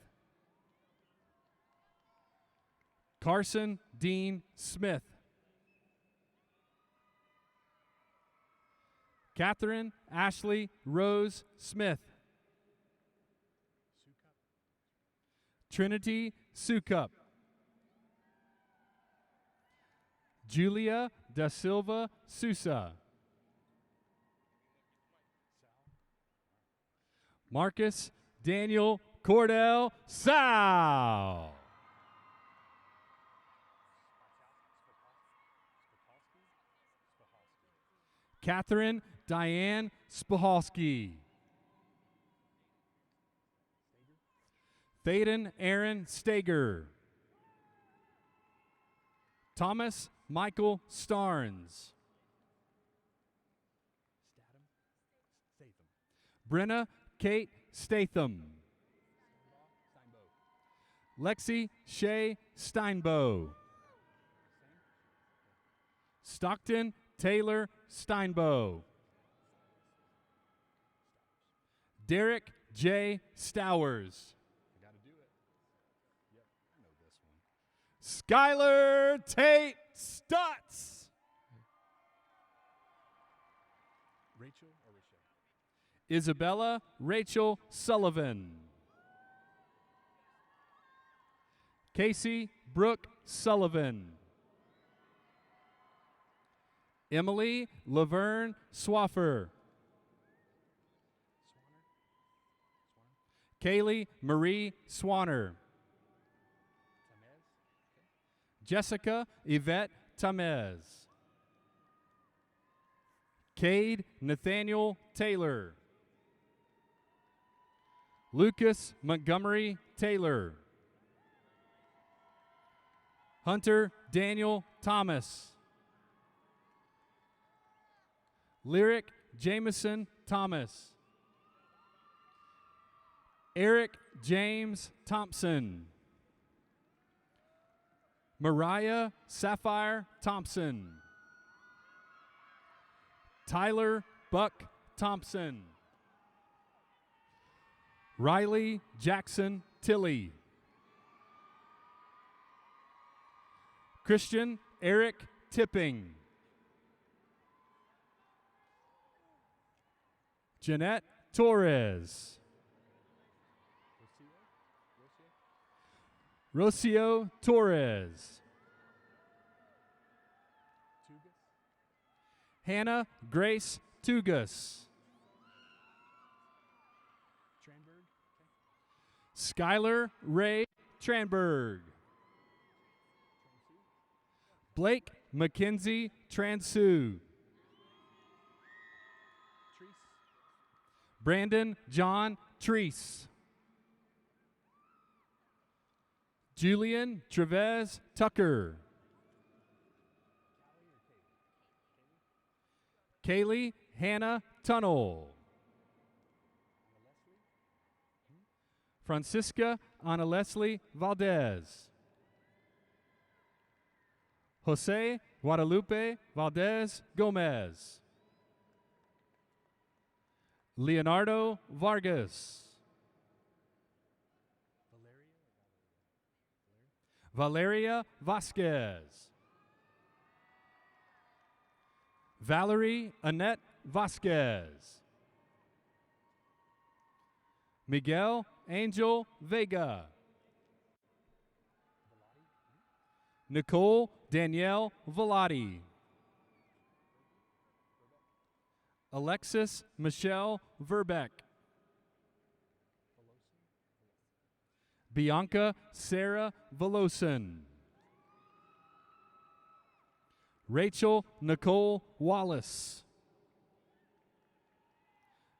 Carson Dean Smith. Catherine Ashley Rose Smith. Trinity Sukup. Julia Da Silva Sousa. Marcus Daniel Cordell Sow. Catherine Diane Spahalski. Thaden Aaron Stager. Thomas Michael Starnes. Brenna Kate Statham. Lexi Shea Steinbow. Stockton Taylor Steinbow. Derek J. Stowers. I got to do it. Yep, I know this one. Skylar Tate Stutz. Rachel or Rachel? Isabella Rachel Sullivan. Casey Brooke Sullivan. Emily Laverne Swaffer. Kaylee Marie Swanner. Jessica Yvette Tamez. Cade Nathaniel Taylor. Lucas Montgomery Taylor. Hunter Daniel Thomas. Lyric Jameson Thomas. Eric James Thompson. Mariah Sapphire Thompson. Tyler Buck Thompson. Riley Jackson Tilley. Christian Eric Tipping. Jeanette Torres. Rocio Torres. Hannah Grace Tugas. Skylar Ray Tranberg. Blake Mackenzie Transu. Brandon John Treese. Julian Trevez Tucker. Kaylee Hannah Tunnel. Francisca Ana Leslie Valdez. Jose Guadalupe Valdez Gomez. Leonardo Vargas. Valeria Vasquez. Valerie Annette Vasquez. Miguel Angel Vega. Nicole Danielle Velati. Alexis Michelle Verbeck. Bianca Sarah Velosin. Rachel Nicole Wallace.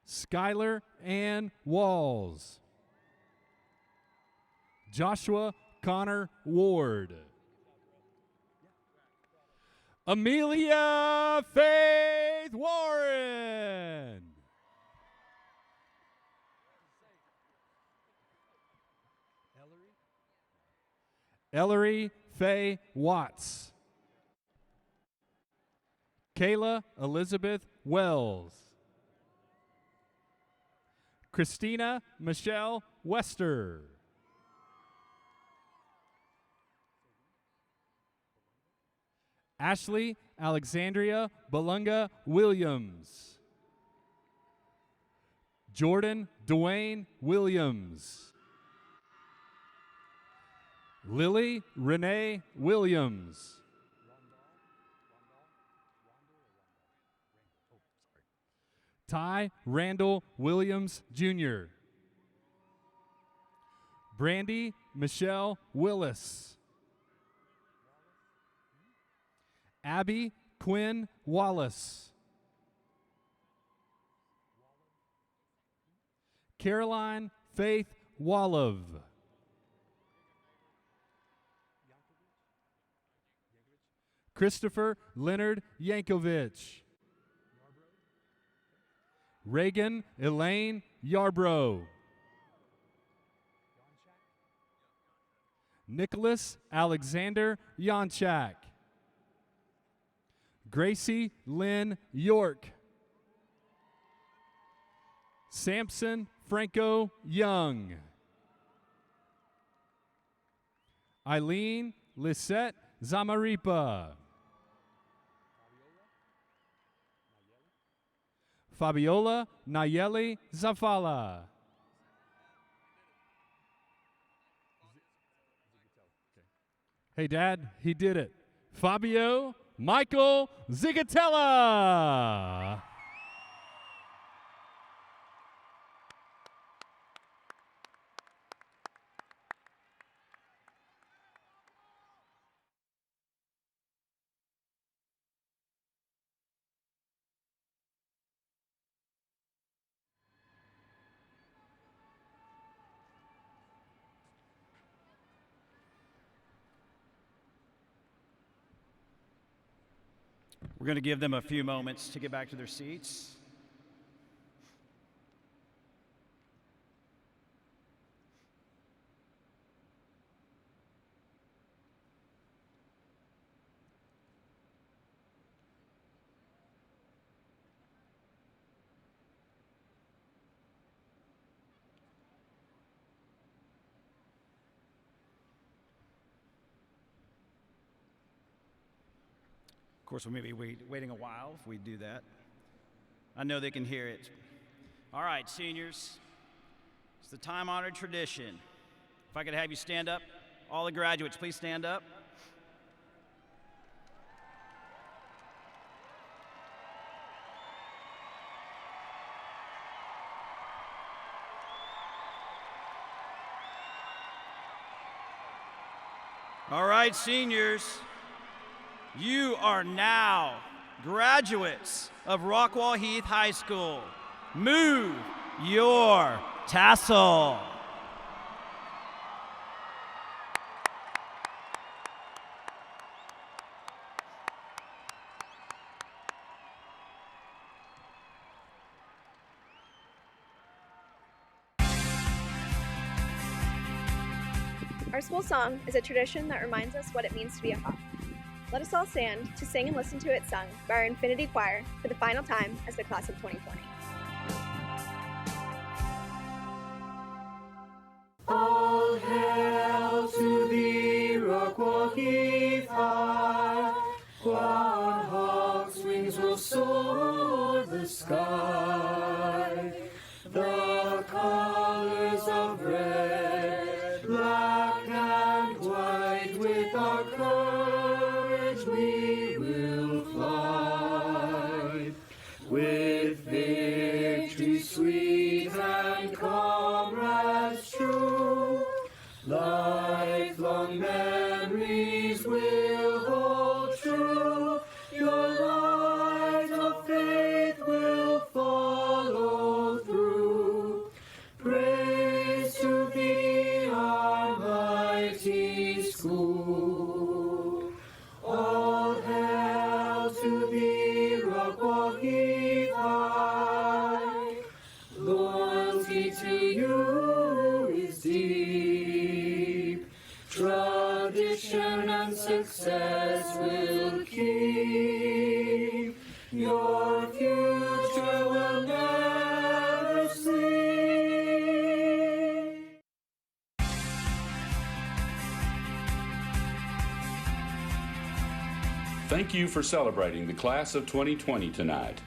Skylar Ann Walls. Joshua Connor Ward. Amelia Faith Warren. Ellery Faye Watts. Kayla Elizabeth Wells. Christina Michelle Wester. Ashley Alexandria Balunga Williams. Jordan Dwayne Williams. Lily Renee Williams. Ty Randall Williams Jr. Brandy Michelle Willis. Abby Quinn Wallace. Caroline Faith Wallov. Christopher Leonard Yankovich. Reagan Elaine Yarbrough. Nicholas Alexander Yonchak. Gracie Lynn York. Samson Franco Young. Eileen Lisette Zamaripa. Fabiola Nayeli Zafala. Hey, Dad, he did it. Fabio Michael Zigatella. We're going to give them a few moments to get back to their seats. Of course, we may be waiting a while if we do that. I know they can hear it. All right, seniors, it's the time-honored tradition. If I could have you stand up, all the graduates, please stand up. All right, seniors. You are now graduates of Rockwall-Heath High School. Move your tassel. Our school song is a tradition that reminds us what it means to be a Hawk. Let us all stand to sing and listen to it sung by our Infinity Choir for the final time as the class of 2020. All hail to thee, Rockwall-Heath high, while hawk's wings will soar the sky. The colors of red, black and white, with our courage we will fly. With victory sweet and comrades true, lifelong memories will hold true. Your light of faith will follow through. Praise to thee, our mighty school. All hail to thee, Rockwall-Heath high. Loyalty to you is deep. Tradition and success will keep. Your future will never sleep. Thank you for celebrating the class of 2020 tonight.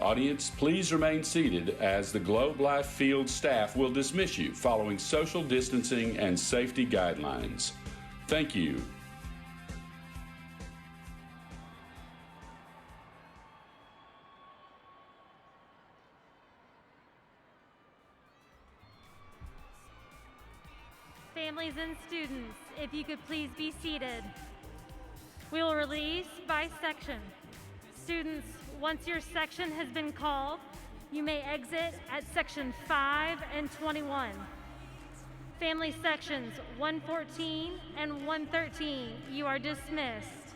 Audience, please remain seated as the Globe Life Field staff will dismiss you following social distancing and safety guidelines. Thank you. Families and students, if you could please be seated. We will release by section. Students, once your section has been called, you may exit at section 5 and 21. Family sections 114 and 113, you are dismissed.